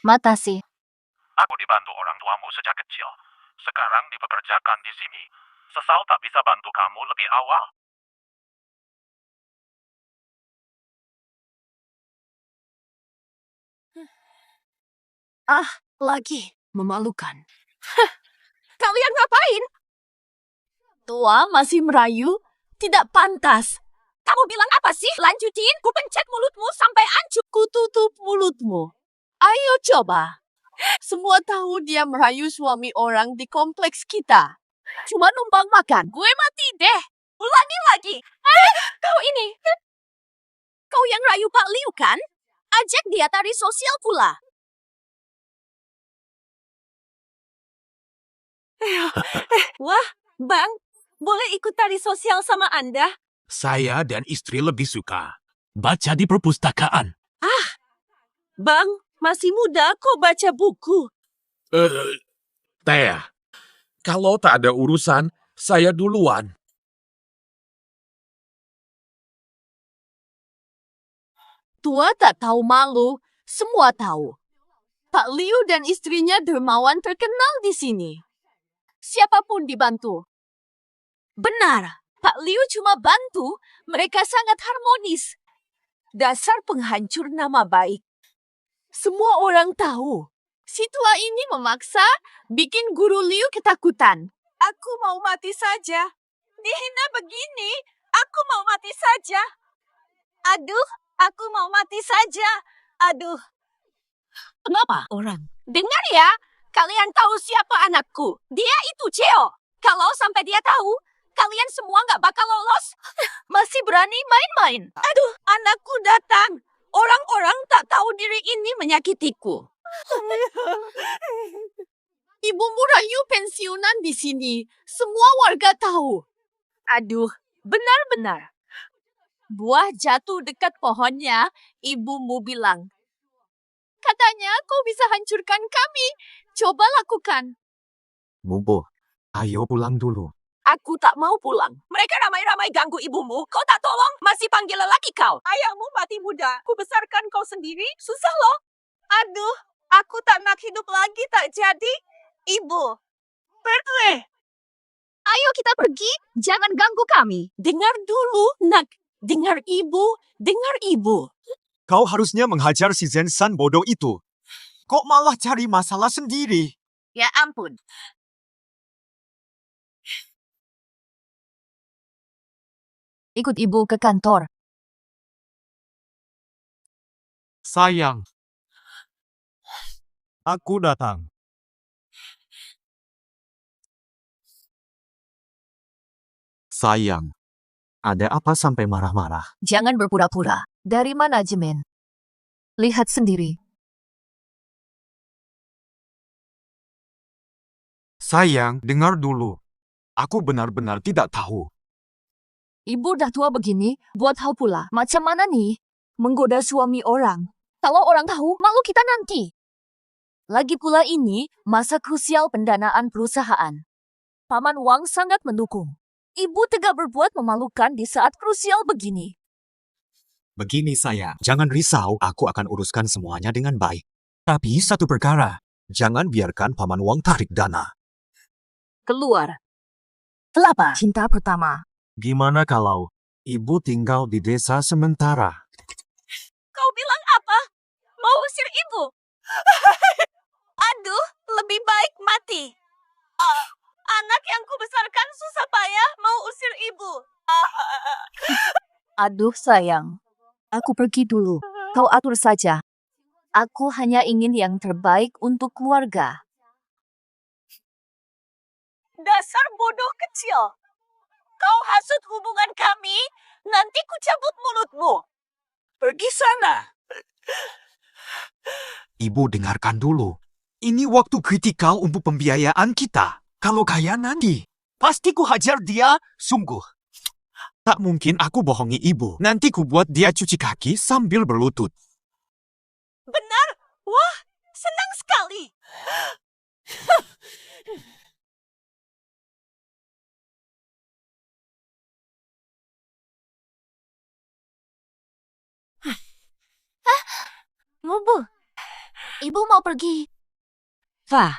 Matasi. Aku dibantu orang tuamu sejak kecil. Sekarang dipekerjakan di sini. Sesal tak bisa bantu kamu lebih awal. Lagi memalukan. Kalian ngapain? Tua masih merayu? Tidak pantas. Kamu bilang apa sih? Lanjutin, ku pencet mulutmu sampai hancur. Ku tutup mulutmu. Ayo coba. Semua tahu dia merayu suami orang di kompleks kita. Cuma numpang makan. Gue mati deh. Ulangi lagi. Kau ini. Kau yang rayu Pak Liu kan? Ajak dia tari sosial pula. Wah, Bang, boleh ikut tari sosial sama Anda? Saya dan istri lebih suka baca di perpustakaan. Bang, masih muda kok baca buku. Teh, kalau tak ada urusan, saya duluan. Tua tak tahu malu. Semua tahu. Pak Liu dan istrinya dermawan terkenal di sini. Siapapun dibantu. Benar, Pak Liu cuma bantu. Mereka sangat harmonis. Dasar penghancur nama baik. Semua orang tahu. Si tua ini memaksa bikin guru Liu ketakutan. Aku mau mati saja. Dihina begini, aku mau mati saja. Aduh, aku mau mati saja. Aduh. Kenapa? Orang. Dengar ya, kalian tahu siapa anakku? Dia itu Cheo. Kalau sampai dia tahu, kalian semua nggak bakal lolos. Masih berani main-main. Aduh, anakku datang. Orang-orang tak tahu diri ini menyakitiku. Ibu Murayu pensiunan di sini. Semua warga tahu. Aduh, benar-benar. Buah jatuh dekat pohonnya, ibumu bilang. Katanya kau bisa hancurkan kami. Coba lakukan. Mubo, ayo pulang dulu. Aku tak mau pulang. Mereka ramai-ramai ganggu ibumu. Kau tak tolong, masih panggil lelaki kau. Ayahmu mati muda. Ku besarkan kau sendiri. Susah loh. Aduh, aku tak nak hidup lagi tak jadi. Ibu. Pergi. Ayo kita pergi. Jangan ganggu kami. Dengar dulu, nak. Dengar ibu. Dengar ibu. Kau harusnya menghajar si Zensan bodoh itu. Kok malah cari masalah sendiri? Ya ampun. Ikut ibu ke kantor. Sayang. Aku datang. Sayang. Ada apa sampai marah-marah? Jangan berpura-pura. Dari manajemen. Lihat sendiri. Sayang, dengar dulu. Aku benar-benar tidak tahu. Ibu dah tua begini, buat hal pula. Macam mana nih? Menggoda suami orang. Kalau orang tahu, malu kita nanti. Lagi pula ini, masa krusial pendanaan perusahaan. Paman Wang sangat mendukung. Ibu tegak berbuat memalukan di saat krusial begini. Begini sayang, jangan risau, aku akan uruskan semuanya dengan baik. Tapi satu perkara, jangan biarkan Paman Wang tarik dana. Keluar. Kelapa. Cinta pertama. Gimana kalau ibu tinggal di desa sementara? Kau bilang apa? Mau usir ibu? Aduh, lebih baik mati. Anak yang kubesarkan susah payah mau usir ibu. Aduh sayang. Aku pergi dulu. Kau atur saja. Aku hanya ingin yang terbaik untuk keluarga. Dasar bodoh kecil. Kau hasut hubungan kami, nanti ku cabut mulutmu. Pergi sana. Ibu dengarkan dulu. Ini waktu kritikal untuk pembiayaan kita. Kalau kaya nanti, pasti ku hajar dia sungguh. Tak mungkin aku bohongi ibu. Nanti ku buat dia cuci kaki sambil berlutut. Benar? Wah, senang sekali. Mubu. Ibu mau pergi. Wah,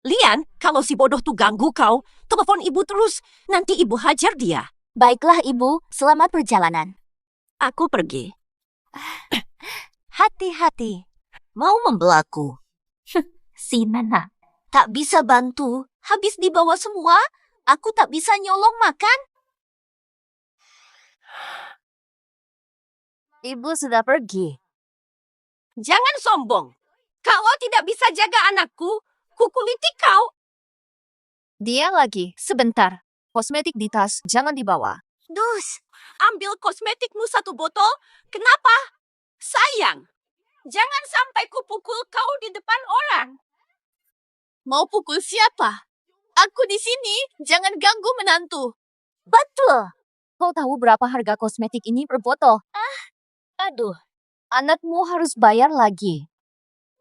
Lian, kalau si bodoh tuh ganggu kau, telepon ibu terus. Nanti ibu hajar dia. Baiklah ibu, selamat perjalanan. Aku pergi. Hati-hati. Mau membelaku. Si Nana. Tak bisa bantu. Habis dibawa semua, aku tak bisa nyolong makan. Ibu sudah pergi. Jangan sombong. Kalau tidak bisa jaga anakku, kukuliti kau. Dia lagi. Sebentar. Kosmetik di tas, jangan dibawa. Dus, ambil kosmetikmu satu botol. Kenapa? Sayang. Jangan sampai kupukul kau di depan orang. Mau pukul siapa? Aku di sini. Jangan ganggu menantu. Betul. Kau tahu berapa harga kosmetik ini per botol? Aduh. Anakmu harus bayar lagi.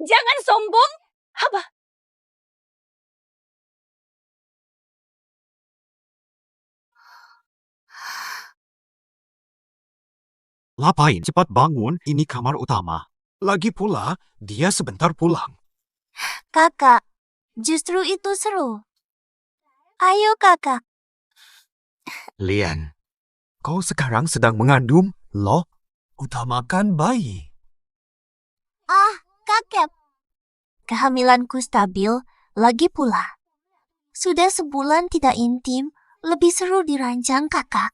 Jangan sombong. Haba. Lapain, cepat bangun, ini kamar utama. Lagi pula, dia sebentar pulang. Kakak, justru itu seru. Ayo kakak. Lian, kau sekarang sedang mengandung, loh? Utamakan bayi. Ah, kakek. Kehamilanku stabil, lagi pula. Sudah sebulan tidak intim, lebih seru dirancang kakak.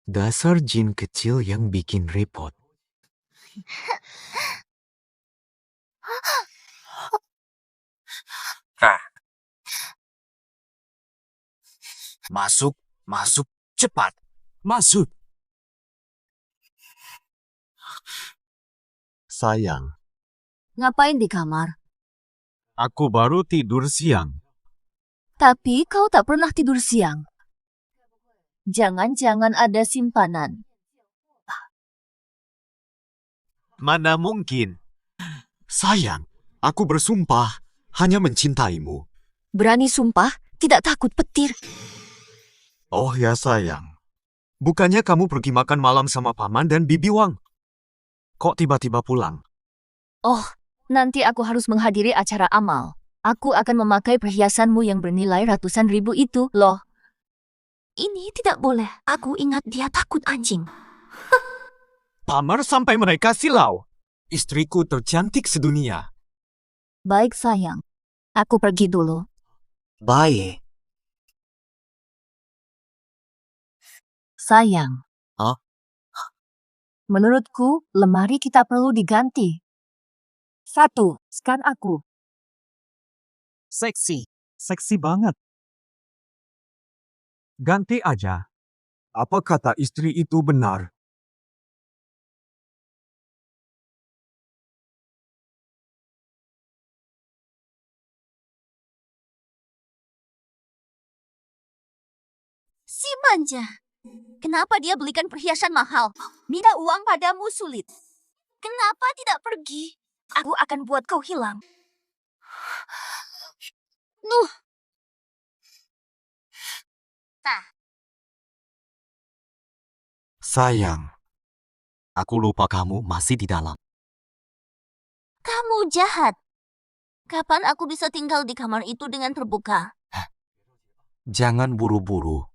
Dasar jin kecil yang bikin repot. Masuk, masuk, cepat. Masuk. Sayang, Ngapain di kamar? aku baru tidur siang. Tapi kau tak pernah tidur siang. Jangan-jangan ada simpanan. Mana mungkin. Sayang, aku bersumpah hanya mencintaimu. Berani sumpah, tidak takut petir. Oh ya sayang, bukannya kamu pergi makan malam sama Paman dan Bibi Wang? Kok tiba-tiba pulang? Oh, nanti aku harus menghadiri acara amal. Aku akan memakai perhiasanmu yang bernilai ratusan ribu itu, loh. Ini tidak boleh. Aku ingat dia takut anjing. Pamer sampai mereka silau. Istriku tercantik sedunia. Baik sayang, aku pergi dulu. Baik. Sayang. Hah? Menurutku, lemari kita perlu diganti. 1. Skan aku. Seksi. Seksi banget. Ganti aja. Apa kata istri itu benar? Si manja. Kenapa dia belikan perhiasan mahal? Minta uang padamu sulit. Kenapa tidak pergi? Aku akan buat kau hilang. Nuh. Sayang, aku lupa kamu masih di dalam. Kamu jahat. Kapan aku bisa tinggal di kamar itu dengan terbuka? Jangan buru-buru.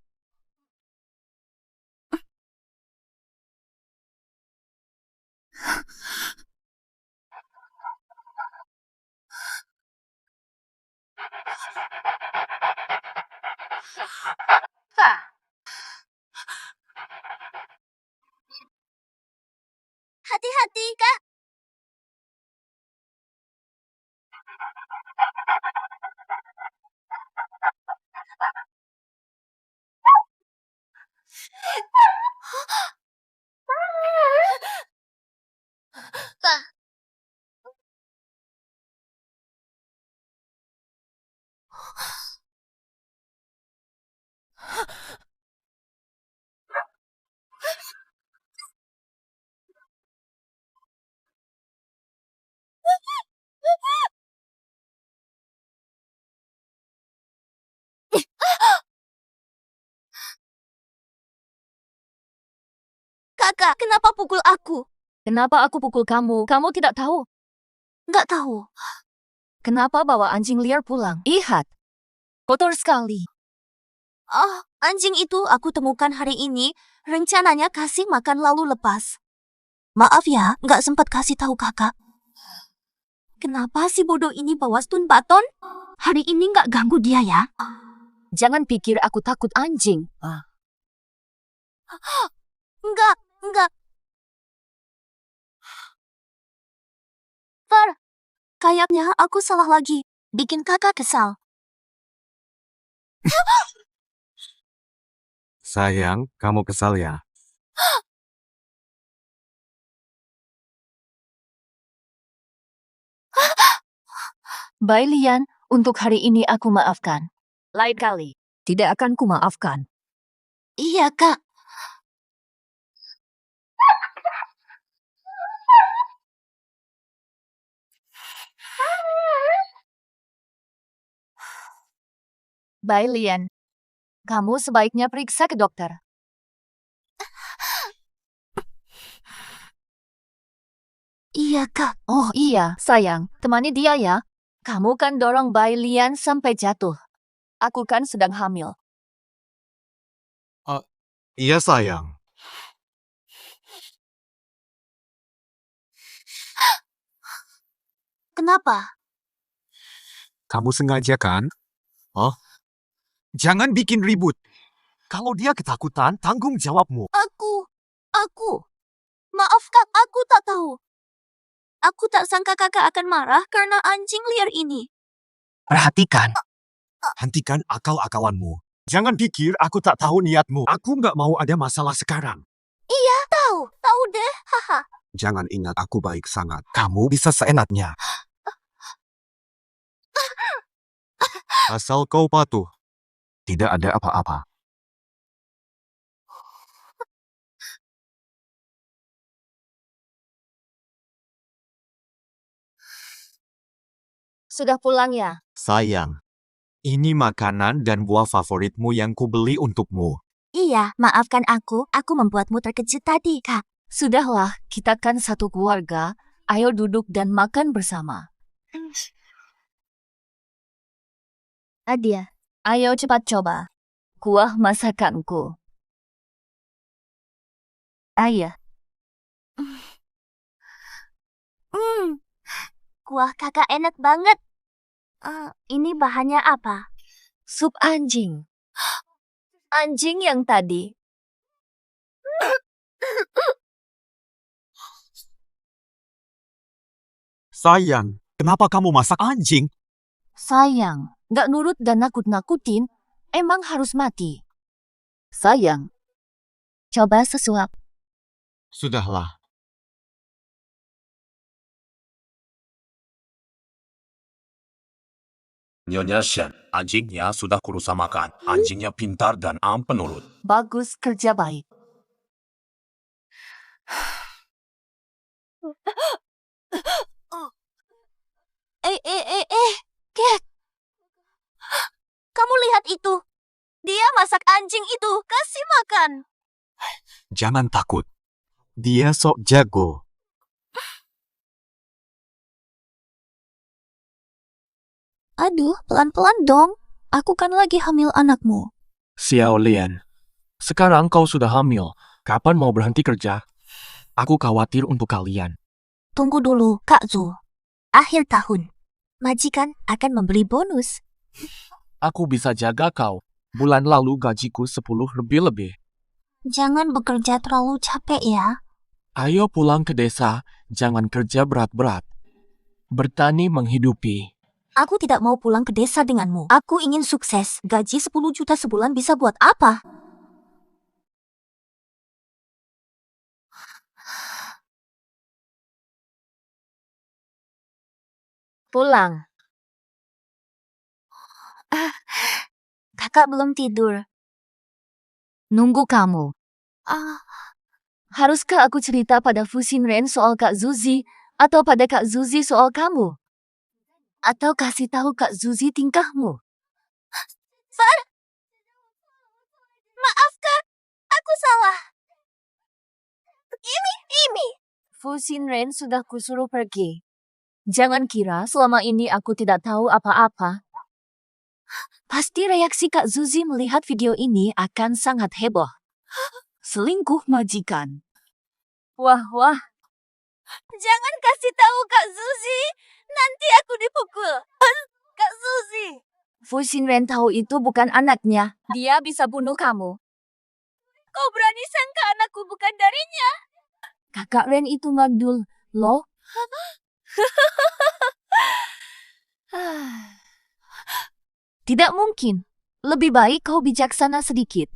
Hati-hati, Kak. Kak. Kakak, kenapa pukul aku? Kenapa aku pukul kamu? Kamu tidak tahu. Nggak tahu. Kenapa bawa anjing liar pulang? Lihat. Kotor sekali. Oh, anjing itu aku temukan hari ini. Rencananya kasih makan lalu lepas. Maaf ya, nggak sempat kasih tahu kakak. Kenapa si bodoh ini bawa stun baton? Hari ini nggak ganggu dia ya. Jangan pikir aku takut anjing. Enggak. Far, kayaknya aku salah lagi. Bikin kakak kesal. Sayang, kamu kesal ya? Bai Lian, untuk hari ini aku maafkan. Lain kali, tidak akan ku maafkan. Iya, Kak. Bai Lian, kamu sebaiknya periksa ke dokter. Iya, Kak. Oh iya, sayang, temani dia ya. Kamu kan dorong Bai Lian sampai jatuh. Aku kan sedang hamil. Iya sayang. Kenapa? Kamu sengaja kan? Oh? Jangan bikin ribut. Kalau dia ketakutan, tanggung jawabmu. Aku. Maaf, Kak, aku tak tahu. Aku tak sangka kakak akan marah karena anjing liar ini. Perhatikan. Hentikan akal-akalanmu. Jangan pikir aku tak tahu niatmu. Aku nggak mau ada masalah sekarang. Iya, tahu deh. Haha. Jangan ingat aku baik sangat. Kamu bisa seenaknya. Asal kau patuh. Tidak ada apa-apa. Sudah pulang ya? Sayang, ini makanan dan buah favoritmu yang kubeli untukmu. Iya, maafkan aku membuatmu terkejut tadi, Kak. Sudahlah, kita kan satu keluarga. Ayo duduk dan makan bersama. Adia. Ayo cepat coba. Kuah masakanku. Ayah, Kuah kakak enak banget. Ini bahannya apa? sup anjing. Anjing yang tadi. Sayang, kenapa kamu masak anjing? Sayang, gak nurut dan nakut-nakutin, emang harus mati. Sayang, coba sesuap. Sudahlah. Nyonya Shen, anjingnya sudah kurusamakan. Anjingnya pintar dan penurut. Bagus, kerja baik. Kek. Kamu lihat itu. Dia masak anjing itu. Kasih makan. Jangan takut. Dia sok jago. Aduh, pelan-pelan dong. Aku kan lagi hamil anakmu. Xiao Lian, sekarang kau sudah hamil. Kapan mau berhenti kerja? Aku khawatir untuk kalian. Tunggu dulu, Kak Zu. Akhir tahun. Majikan akan membeli bonus. Aku bisa jaga kau. Bulan lalu gajiku 10 lebih-lebih. Jangan bekerja terlalu capek ya. Ayo pulang ke desa, jangan kerja berat-berat. Bertani menghidupi. Aku tidak mau pulang ke desa denganmu. Aku ingin sukses. Gaji 10 juta sebulan bisa buat apa? Pulang. Kakak belum tidur. Nunggu kamu. Ah, Haruskah aku cerita pada Fusin Ren soal Kak Zuzi atau pada Kak Zuzi soal kamu? Atau kasih tahu Kak Zuzi tingkahmu? maaf Kak. Aku salah. Ini. Fusin Ren sudah kusuruh pergi. Jangan kira selama ini aku tidak tahu apa-apa. Pasti reaksi Kak Zuzi melihat video ini akan sangat heboh. Selingkuh majikan. Wah. Jangan kasih tahu Kak Zuzi. Nanti aku dipukul. Kak Zuzi. Fusin Ren tahu itu bukan anaknya. Dia bisa bunuh kamu. Kau berani sangka anakku bukan darinya? Kakak Ren itu ngandul, loh. Tidak mungkin. Lebih baik kau bijaksana sedikit.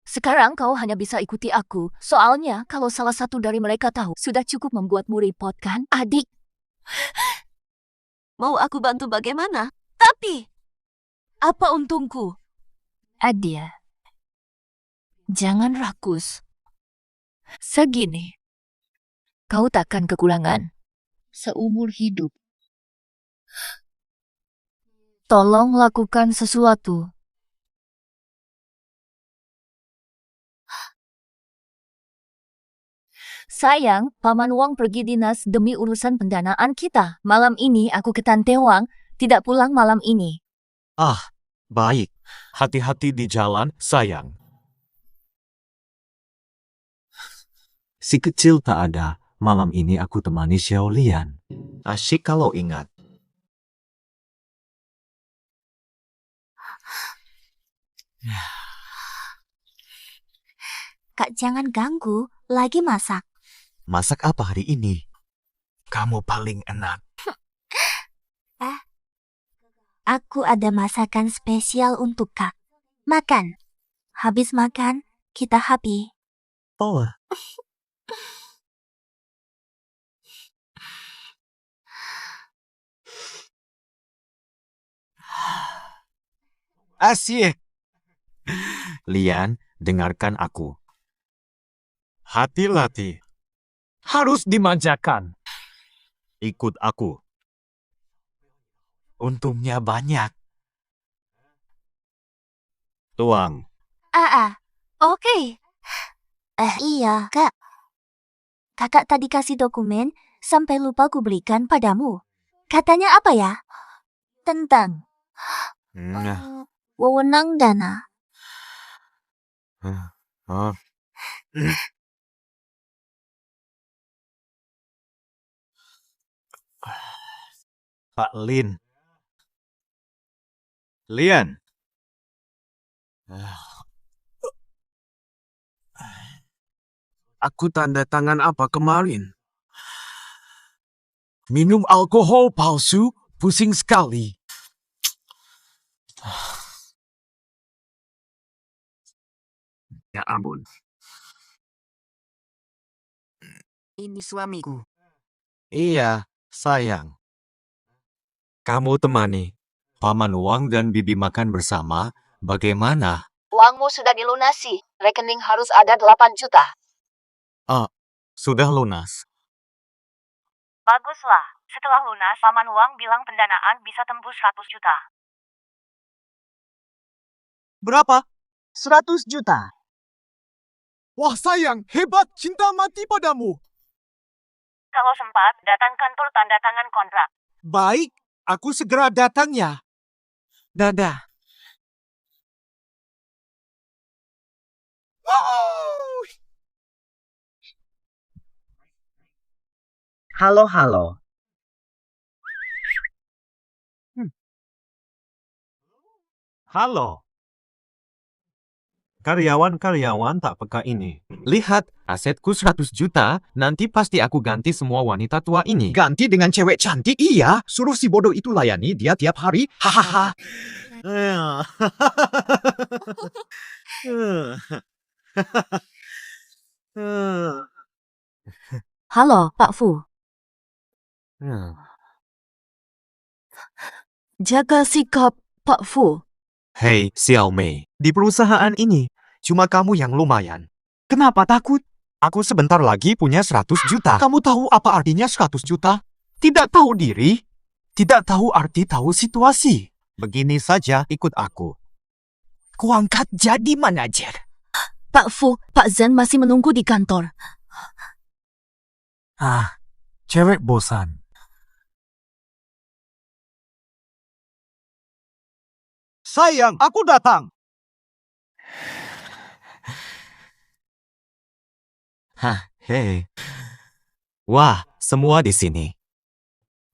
Sekarang kau hanya bisa ikuti aku. Soalnya kalau salah satu dari mereka tahu, sudah cukup membuatmu repot kan, adik? Mau aku bantu bagaimana? Tapi, Apa untungku? Adia, jangan rakus. Segini, kau takkan kekurangan seumur hidup. Tolong lakukan sesuatu. Sayang, Paman Wang pergi dinas demi urusan pendanaan kita. Malam ini aku ke Tante Wang, tidak pulang malam ini. Ah, baik. Hati-hati di jalan, sayang. Si kecil tak ada. Malam ini aku temani Xiao Lian. Asyik kalau ingat. Kak jangan ganggu. Lagi masak. Masak apa hari ini? Kamu paling enak. Aku ada masakan spesial untuk Kak. Makan. Habis makan, kita happy. Oh, Asyik. Lian, dengarkan aku. Hati-hati. Harus dimanjakan. Ikut aku. Untungnya banyak. Tuang, Oke. Iya, Kak. Kakak tadi kasih dokumen sampai lupa ku berikan padamu. Katanya apa ya? Tentang wewenang dana. Oh. Pak Lin. Lian, Aku tanda tangan apa kemarin? Minum alkohol palsu, pusing sekali. Ya ampun. Ini suamiku. Iya, sayang. Kamu temani. Paman Wang dan Bibi makan bersama. Bagaimana? Uangmu sudah dilunasi. Rekening harus ada 8 juta. Sudah lunas. Baguslah. Setelah lunas, Paman Wang bilang pendanaan bisa tembus 100 juta. Berapa? 100 juta. Wah sayang, hebat, cinta mati padamu. Kalau sempat, datang kantor tanda tangan kontrak. Baik, aku segera datang ya. Dadah. Halo. Halo. Karyawan-karyawan tak peka ini. Lihat, asetku 100 juta, nanti pasti aku ganti semua wanita tua ini. Ganti dengan cewek cantik, iya. Suruh si bodoh itu layani dia tiap hari. Hahaha. Halo, Pak Fu. Jaga sikap, Pak Fu. Hei, Xiao Mei. Di perusahaan ini, cuma kamu yang lumayan. Kenapa takut? Aku sebentar lagi punya 100 juta. Kamu tahu apa artinya 100 juta? Tidak tahu diri. Tidak tahu arti tahu situasi. Begini saja, ikut aku. Kuangkat jadi manajer. Pak Fu, Pak Zhen masih menunggu di kantor. Cewek bosan. Sayang, aku datang. Hei. Wah, semua di sini.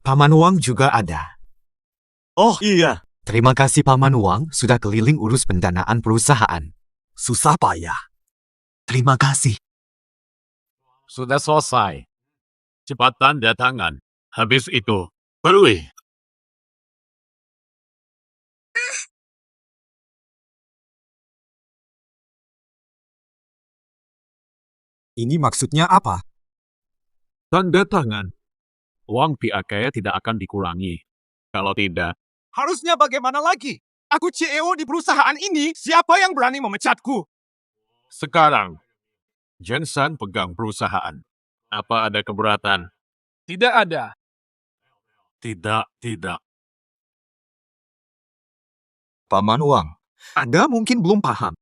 Paman Wang juga ada. Oh iya. Terima kasih Paman Wang sudah keliling urus pendanaan perusahaan. Susah payah. Terima kasih. Sudah selesai. Cepat tanda tangan. Habis itu, pergi. Ini maksudnya apa? Tanda tangan. Uang pihak kaya tidak akan dikurangi. Kalau tidak, Harusnya bagaimana lagi? Aku CEO di perusahaan ini. Siapa yang berani memecatku? sekarang Jensen pegang perusahaan. Apa ada keberatan? Tidak ada. Tidak. Paman Wang. Anda mungkin belum paham.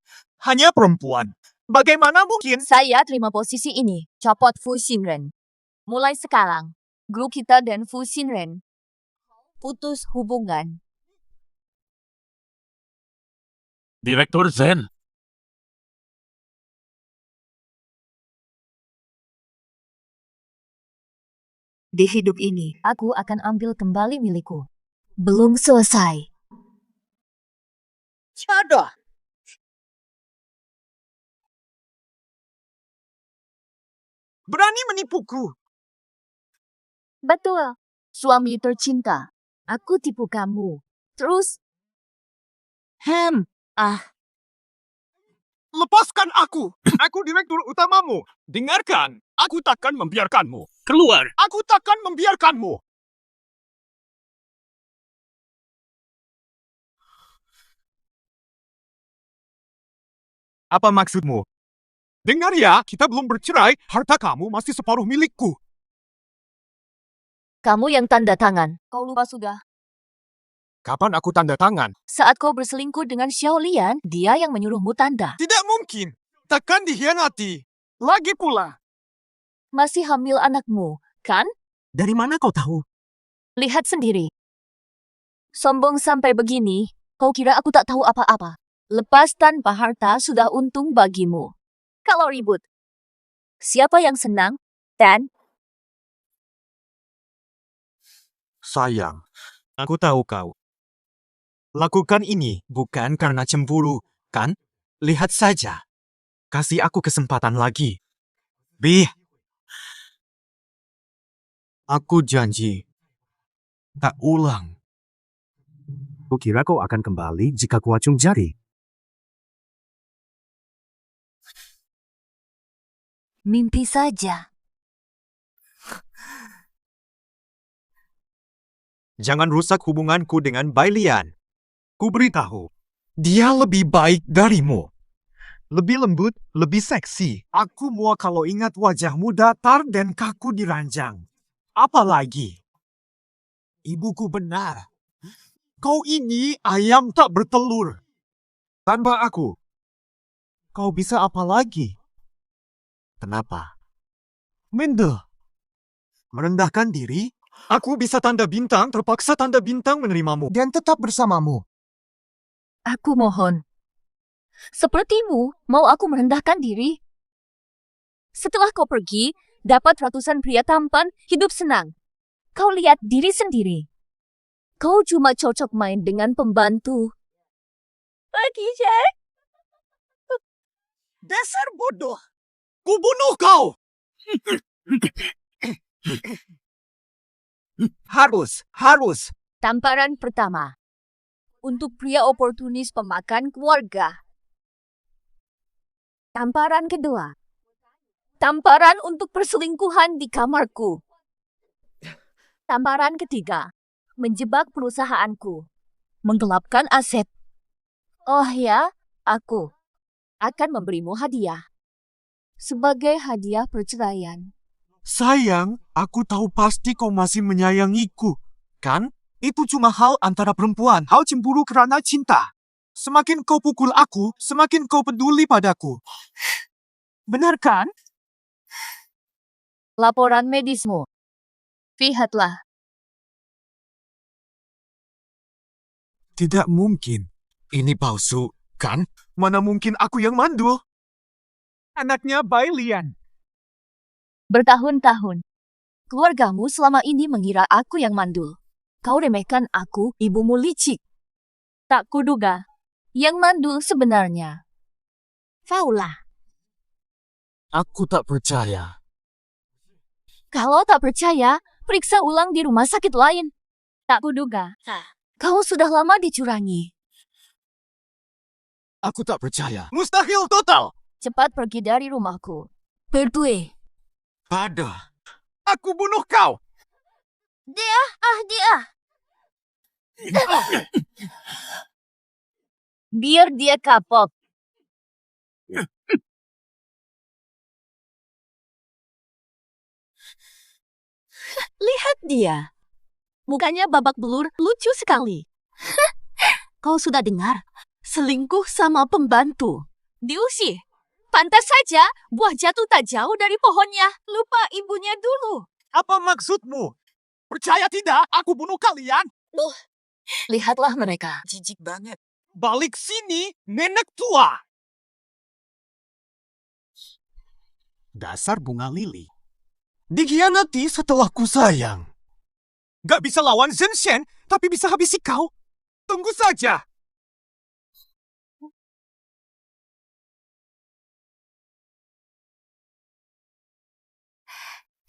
Hanya perempuan. Bagaimana mungkin? Saya terima posisi ini. Copot Fu Xinren. Mulai sekarang, grup kita dan Fu Xinren putus hubungan. Direktur Zen. Di hidup ini, aku akan ambil kembali milikku. Belum selesai. Ada. Berani menipuku. Betul. Suami tercinta. Aku tipu kamu. Terus, Lepaskan aku. Aku direktur utamamu. Dengarkan. Aku takkan membiarkanmu. Keluar. Aku takkan membiarkanmu. Apa maksudmu? Dengar ya, kita belum bercerai. Harta kamu masih separuh milikku. kamu yang tanda tangan. Kau lupa sudah. Kapan aku tanda tangan? Saat kau berselingkuh dengan Xiao Lian, dia yang menyuruhmu tanda. Tidak mungkin. Takkan dikhianati. Lagi pula. Masih hamil anakmu, kan? Dari mana kau tahu? Lihat sendiri. Sombong sampai begini, kau kira aku tak tahu apa-apa. Lepas tanpa harta sudah untung bagimu. Kalau ribut, siapa yang senang? Dan Sayang, aku tahu kau. Lakukan ini bukan karena cemburu, kan? Lihat saja. Kasih aku kesempatan lagi. Bih. Aku janji. Tak ulang. Kukira kau akan kembali jika kuacung jari. Mimpi saja. Jangan rusak hubunganku dengan Bai Lian. Ku beritahu, dia lebih baik darimu. Lebih lembut, lebih seksi. Aku muak kalau ingat wajahmu datar dan kaku di ranjang. Apalagi, ibuku benar. Kau ini ayam tak bertelur. Tanpa aku, kau bisa apa lagi? Kenapa? Mendel. Merendahkan diri? Aku bisa tanda bintang, terpaksa tanda bintang menerimamu. Dan tetap bersamamu. aku mohon. Sepertimu, mau aku merendahkan diri? Setelah kau pergi, dapat ratusan pria tampan, hidup senang. Kau lihat diri sendiri. Kau cuma cocok main dengan pembantu. Pergi, Jack. Dasar bodoh. Ku bunuh kau. Harus. Tamparan pertama. Untuk pria oportunis pemakan keluarga. Tamparan kedua. Tamparan untuk perselingkuhan di kamarku. Tamparan ketiga. Menjebak perusahaanku. Menggelapkan aset. Oh ya, aku akan memberimu hadiah. Sebagai hadiah perceraian. Sayang, aku tahu pasti kau masih menyayangiku. Kan? Itu cuma hal antara perempuan. Hal cemburu karena cinta. Semakin kau pukul aku, semakin kau peduli padaku. Benar kan? Laporan medismu. Lihatlah. Tidak mungkin. Ini palsu, kan? Mana mungkin aku yang mandul? Anaknya Bai Lian. Bertahun-tahun. Keluargamu selama ini mengira aku yang mandul. Kau remehkan aku, ibumu licik. Tak kuduga, yang mandul sebenarnya Faula. Aku tak percaya. Kalau tak percaya, periksa ulang di rumah sakit lain. Tak kuduga, kau sudah lama dicurangi. Aku tak percaya. Mustahil total. Cepat pergi dari rumahku. Pergi. Pada. Aku bunuh kau. Dia. Biar dia kapok. Lihat dia. Mukanya babak belur, lucu sekali. Kau sudah dengar? Selingkuh sama pembantu. Diusir. Pantas saja, buah jatuh tak jauh dari pohonnya. Lupa ibunya dulu. Apa maksudmu? Percaya tidak, aku bunuh kalian. Lihatlah mereka. Jijik banget. Balik sini, nenek tua. Dasar bunga lili. Dikhianati setelah ku sayang. Gak bisa lawan Zhen Shen, tapi bisa habisi kau. Tunggu saja.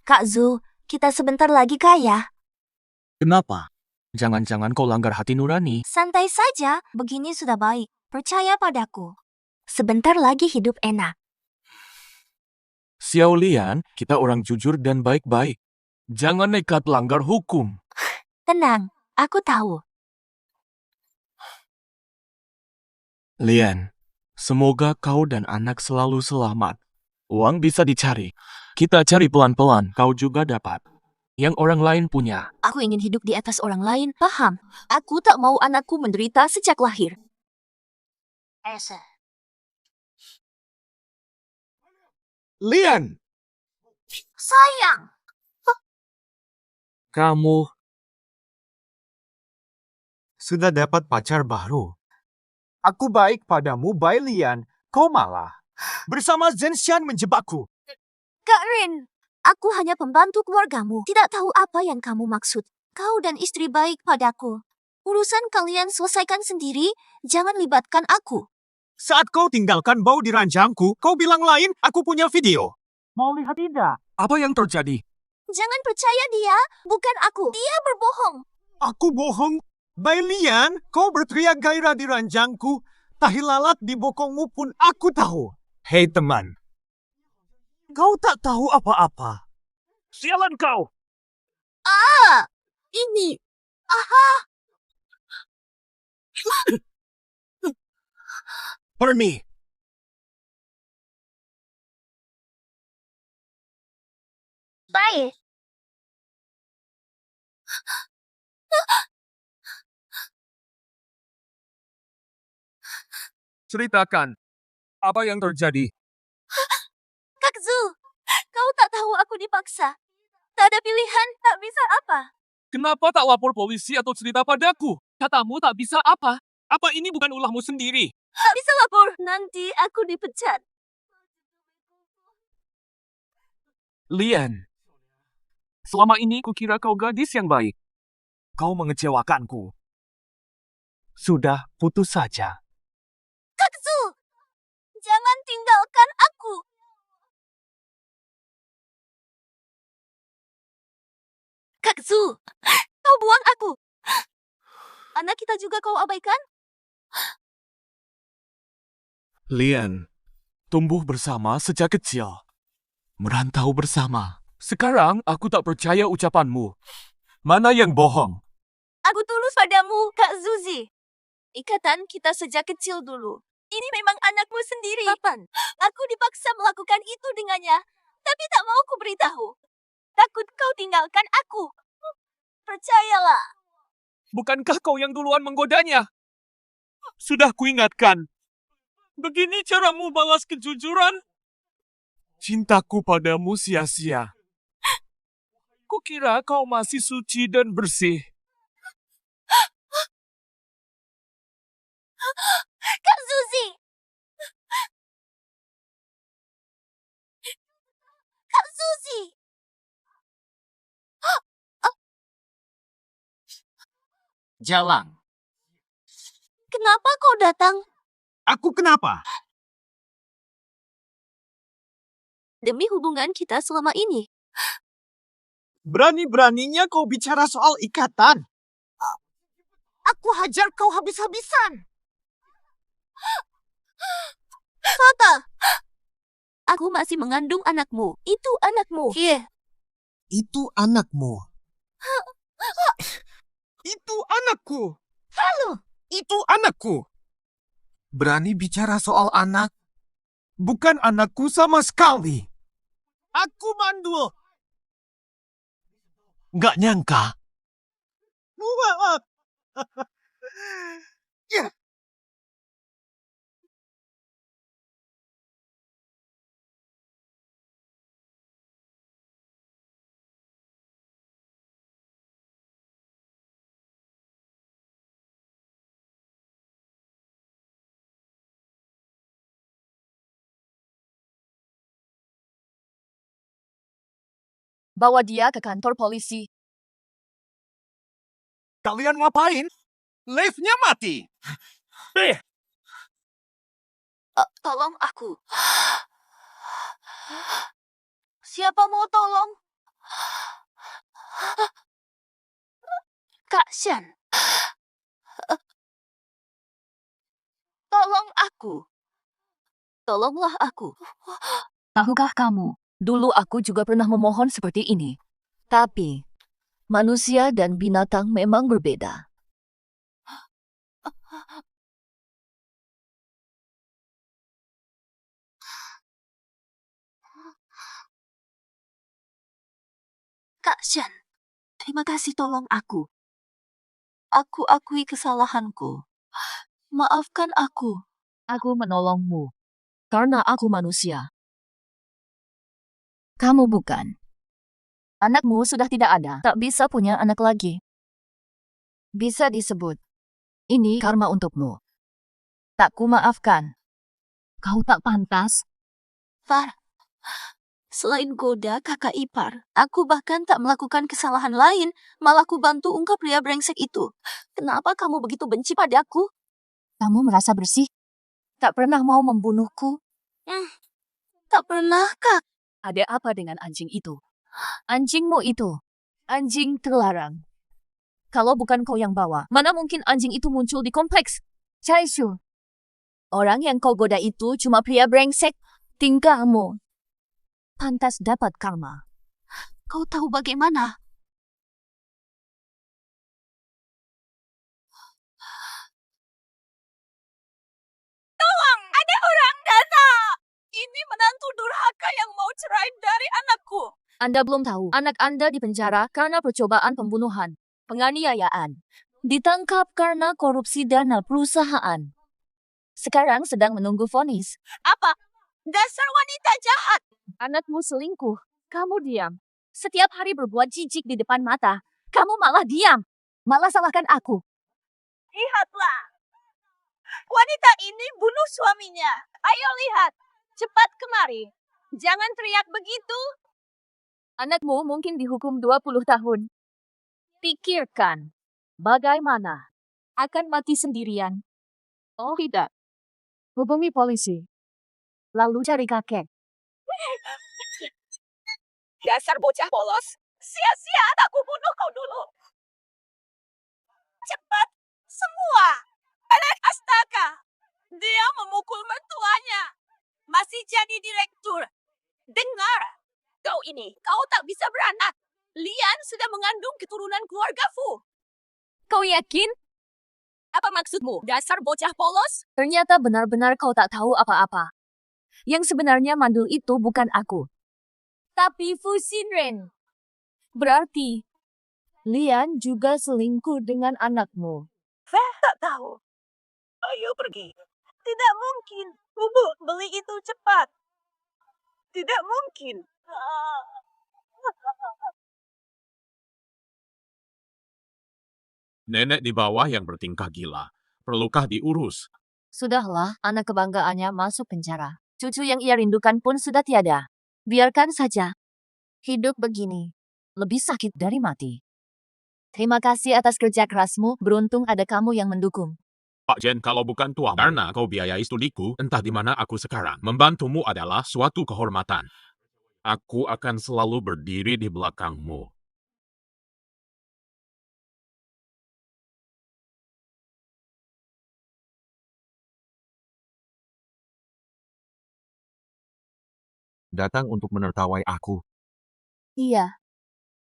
Kak Zu, kita sebentar lagi kaya. Kenapa? Jangan-jangan kau langgar hati nurani. Santai saja, begini sudah baik. Percaya padaku. Sebentar lagi hidup enak. Xiao Lian, kita orang jujur dan baik-baik. Jangan nekat langgar hukum. Tenang, aku tahu. Lian, semoga kau dan anak selalu selamat. Uang bisa dicari. Kita cari pelan-pelan, kau juga dapat. yang orang lain punya. Aku ingin hidup di atas orang lain, paham? Aku tak mau anakku menderita sejak lahir. Lian! Sayang! Kamu Sudah dapat pacar baru. Aku baik padamu, Bai Lian. Kau malah. Bersama Zhenxian menjebakku. Kak Rin, aku hanya pembantu keluargamu. Tidak tahu apa yang kamu maksud. Kau dan istri baik padaku. Urusan kalian selesaikan sendiri, jangan libatkan aku. Saat kau tinggalkan bau di ranjangku, kau bilang lain, aku punya video. Mau lihat tidak? apa yang terjadi? Jangan percaya dia, bukan aku. Dia berbohong. Aku bohong. Bai Lian, kau berteriak gairah di ranjangku. Tahi lalat di bokongmu pun aku tahu. Hei teman. Kau tak tahu apa-apa. Sialan kau! Ini. Permi! Baik. Ceritakan, apa yang terjadi? Kak Zu, kau tak tahu aku dipaksa. Tak ada pilihan, tak bisa apa. Kenapa tak lapor polisi atau cerita padaku? Katamu tak bisa apa? Apa ini bukan ulahmu sendiri? Tak bisa lapor, nanti aku dipecat. Lian, selama ini kukira kau gadis yang baik. Kau mengecewakanku. Sudah, putus saja. Kak Zu, jangan tinggalkan aku. Kak Zu, kau buang aku. Anak kita juga kau abaikan? Lian, tumbuh bersama sejak kecil. Merantau bersama. Sekarang aku tak percaya ucapanmu. Mana yang bohong? Aku tulus padamu, Kak Zuzi. Ikatan kita sejak kecil dulu. Ini memang anakmu sendiri. Kapan? Aku dipaksa melakukan itu dengannya, tapi tak mau ku beritahu. Takut kau tinggalkan aku. Percayalah. Bukankah kau yang duluan menggodanya? Sudah kuingatkan. Begini caramu balas kejujuran? Cintaku padamu sia-sia. Kukira kau masih suci dan bersih. Kak Zuzi. Kak Zuzi. Jalan. Kenapa kau datang? Aku kenapa? Demi hubungan kita selama ini. Berani-beraninya kau bicara soal ikatan. Aku hajar kau habis-habisan. Fata. Aku masih mengandung anakmu. Itu anakmu. Iya. Itu anakmu. Itu anakku. Halo. Itu anakku. Berani bicara soal anak? Bukan anakku sama sekali. Aku mandul. Nggak nyangka. Ya. Bawa dia ke kantor polisi. Kalian ngapain? Liftnya mati. Tolong aku. Siapa mau tolong? Kak Shan. Tolong aku. Tolonglah aku. Tahukah kamu, dulu aku juga pernah memohon seperti ini. Tapi, manusia dan binatang memang berbeda. Kak Shan. Terima kasih tolong aku. Aku akui kesalahanku. Maafkan aku. Aku menolongmu. Karena aku manusia. Kamu bukan. Anakmu sudah tidak ada. Tak bisa punya anak lagi. Bisa disebut. Ini karma untukmu. Tak kumaafkan. Kau tak pantas. Far, selain goda kakak ipar, aku bahkan tak melakukan kesalahan lain, malah ku bantu ungkap pria brengsek itu. Kenapa kamu begitu benci padaku? Kamu merasa bersih? Tak pernah mau membunuhku? Tak pernah, Kak. Ada apa dengan anjing itu? Anjingmu itu. Anjing terlarang. Kalau bukan kau yang bawa, mana mungkin anjing itu muncul di kompleks? Chaishu. Orang yang kau goda itu cuma pria brengsek. Tingkahmu. Pantas dapat karma. Kau tahu bagaimana? Tolong, ada orang datang. Ini menantu durhaka yang mau cerai dari anakku. Anda belum tahu, anak Anda dipenjara karena percobaan pembunuhan, penganiayaan, ditangkap karena korupsi dana perusahaan. Sekarang sedang menunggu vonis. Apa? Dasar wanita jahat. Anakmu selingkuh, kamu diam. Setiap hari berbuat jijik di depan mata, kamu malah diam. Malah salahkan aku. Lihatlah. Wanita ini bunuh suaminya. Ayo lihat. Cepat kemari. Jangan teriak begitu. Anakmu mungkin dihukum 20 tahun. Pikirkan, bagaimana? Akan mati sendirian? Oh tidak. Hubungi polisi. Lalu cari kakek. Dasar bocah polos. Sia-sia aku bunuh kau dulu. Cepat. Semua. Anak astaga. Dia memukul mertuanya. Masih jadi direktur. Dengar. Kau ini, kau tak bisa beranak. Lian sudah mengandung keturunan keluarga Fu. Kau yakin? Apa maksudmu? Dasar bocah polos? Ternyata benar-benar kau tak tahu apa-apa. Yang sebenarnya mandul itu bukan aku. Tapi Fu Xinren. Berarti, Lian juga selingkuh dengan anakmu. Tak tahu. Ayo pergi. Tidak mungkin. Bubu, beli itu cepat. Tidak mungkin. Nenek di bawah yang bertingkah gila. Perlukah diurus? Sudahlah, anak kebanggaannya masuk penjara. Cucu yang ia rindukan pun sudah tiada. Biarkan saja. Hidup begini, lebih sakit dari mati. Terima kasih atas kerja kerasmu, beruntung ada kamu yang mendukung. Pak Jen, kalau bukan tuamu, karena kau biayai studiku, entah di mana aku sekarang. Membantumu adalah suatu kehormatan. Aku akan selalu berdiri di belakangmu. Datang untuk menertawai aku. Iya.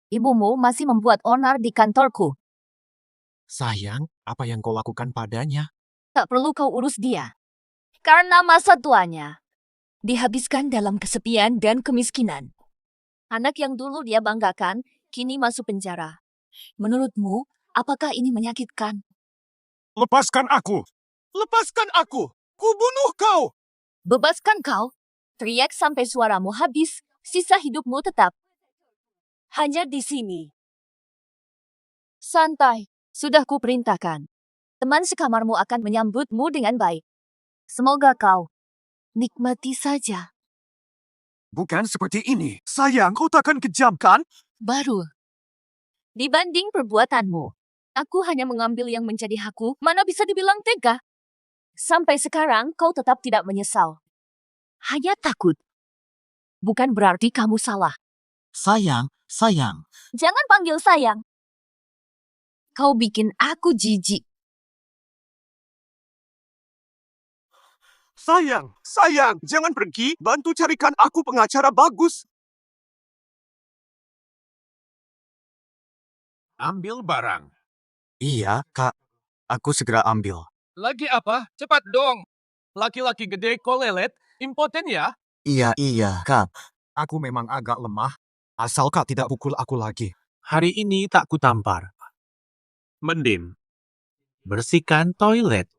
Ibumu masih membuat onar di kantorku. Sayang, apa yang kau lakukan padanya? Tak perlu kau urus dia. Karena masa tuanya dihabiskan dalam kesepian dan kemiskinan. Anak yang dulu dia banggakan, kini masuk penjara. Menurutmu, apakah ini menyakitkan? Lepaskan aku! Lepaskan aku! Kubunuh kau! Bebaskan kau. Teriak sampai suaramu habis, sisa hidupmu tetap. Hanya di sini. Santai, sudah kuperintahkan. Teman sekamarmu akan menyambutmu dengan baik. Semoga kau nikmati saja. Bukan seperti ini. Sayang, kau takkan kejam, kan? Baru. Dibanding perbuatanmu, aku hanya mengambil yang menjadi hakku, mana bisa dibilang tega. Sampai sekarang kau tetap tidak menyesal. Hanya takut. Bukan berarti kamu salah. Sayang, sayang. Jangan panggil sayang. Kau bikin aku jijik. Sayang, sayang, jangan pergi. Bantu carikan aku pengacara bagus. Ambil barang. Iya, Kak. Aku segera ambil. Lagi apa? Cepat dong. Laki-laki gede kok lelet. Impoten ya? Iya, Kak. Aku memang agak lemah. Asal Kak tidak pukul aku lagi. Hari ini tak kutampar. Mending bersihkan toilet.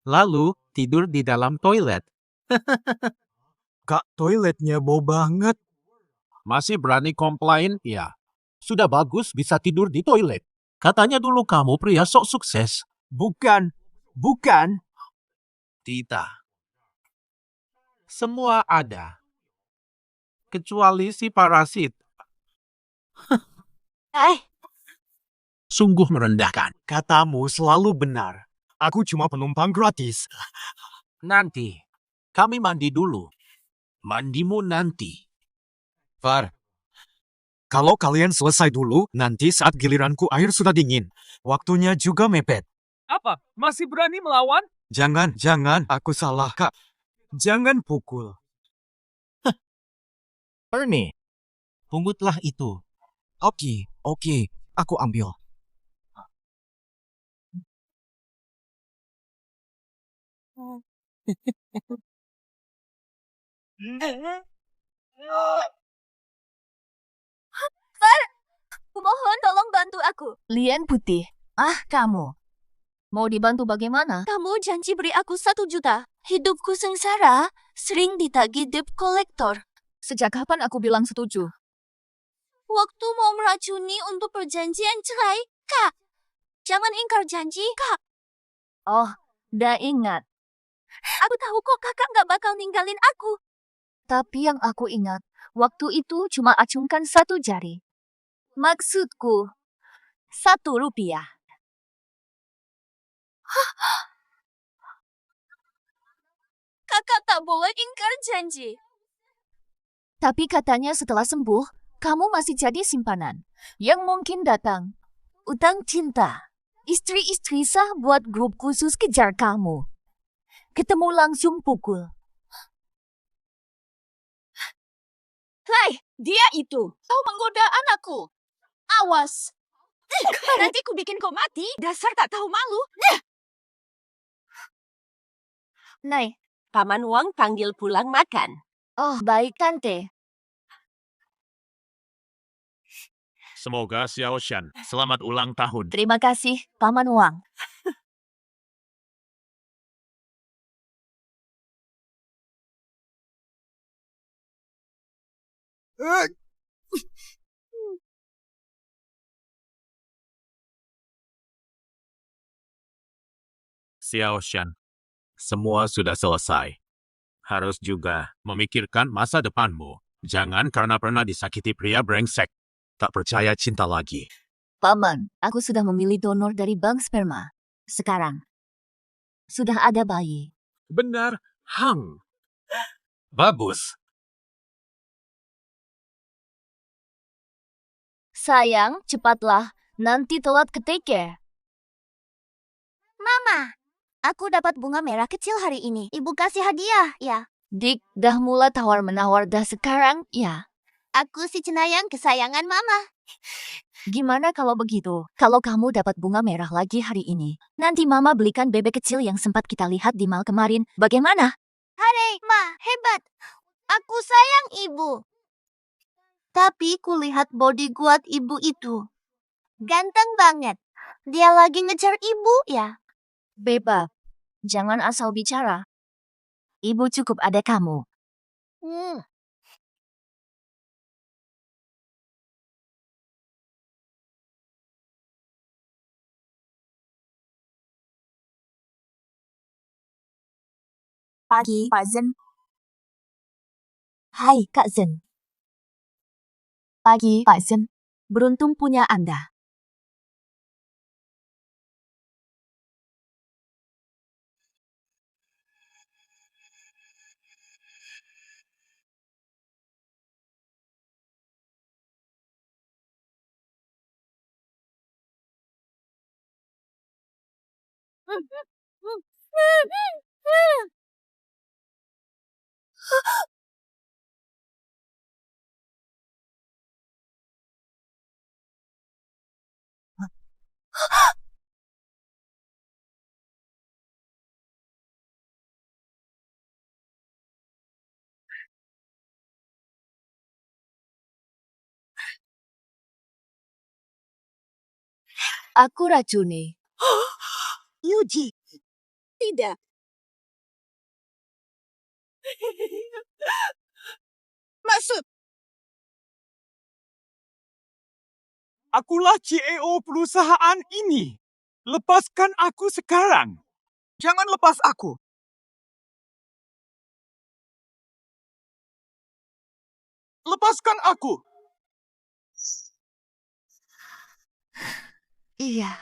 Lalu tidur di dalam toilet. Kak, toiletnya bau banget. Masih berani komplain? Ya. Sudah bagus bisa tidur di toilet. Katanya dulu kamu pria sok sukses. Bukan. Tidak. Semua ada. Kecuali si parasit. Sungguh merendahkan. Katamu selalu benar. Aku cuma penumpang gratis. Nanti, kami mandi dulu. Mandimu nanti. Far, kalau kalian selesai dulu, nanti saat giliranku air sudah dingin. Waktunya juga mepet. Apa? Masih berani melawan? Jangan, aku salah, Kak. Jangan pukul. Ernie, pungutlah itu. Oke, aku ambil. Kumohon tolong bantu aku. Lian putih. Ah, kamu. Mau dibantu bagaimana? Kamu janji beri aku 1 juta. Hidupku sengsara, sering ditagih debt collector. Sejak kapan aku bilang setuju? Waktu mau meracuni untuk perjanjian cerai, Kak. Jangan ingkar janji, Kak. Oh, dah ingat. Aku tahu kok kakak nggak bakal ninggalin aku. Tapi yang aku ingat, waktu itu cuma acungkan 1 jari. Maksudku, 1 rupiah. Kakak tak boleh ingkar janji. Tapi katanya setelah sembuh, kamu masih jadi simpanan. Yang mungkin datang. Utang cinta. Istri-istri sah buat grup khusus kejar kamu. Ketemu langsung pukul. Hai, dia itu. Kau menggoda anakku. Awas. Nanti ku bikin kau mati. Dasar tak tahu malu. Nay, Paman Wang panggil pulang makan. oh baik tante. Semoga Xiao Shan selamat ulang tahun. Terima kasih, Paman Wang. Xiao Shan, semua sudah selesai. Harus juga memikirkan masa depanmu. Jangan karena pernah disakiti pria brengsek. Tak percaya cinta lagi. Paman, aku sudah memilih donor dari bank sperma. Sekarang, sudah ada bayi. Benar, Hang. Bagus. Sayang, cepatlah. Nanti telat ke TK. Mama, aku dapat bunga merah kecil hari ini. Ibu kasih hadiah, ya. Dik, dah mulai tawar-menawar dah sekarang, ya. Aku si cenayang kesayangan Mama. Gimana kalau begitu? Kalau kamu dapat bunga merah lagi hari ini, nanti Mama belikan bebek kecil yang sempat kita lihat di mal kemarin. Bagaimana? Hei, Ma, hebat. Aku sayang ibu. Tapi kulihat body kuat ibu itu. Ganteng banget. Dia lagi ngejar ibu, ya. Bebab, jangan asal bicara. Ibu cukup ada kamu. Pagi, Pak Zen. Hai, Kak Zen. Pagi, Pak Zen. Beruntung punya Anda. Aku racuni. Yuji. Tidak. Maksud, Akulah CEO perusahaan ini. Lepaskan aku sekarang. Jangan lepas aku. Lepaskan aku. Iya,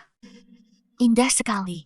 indah sekali.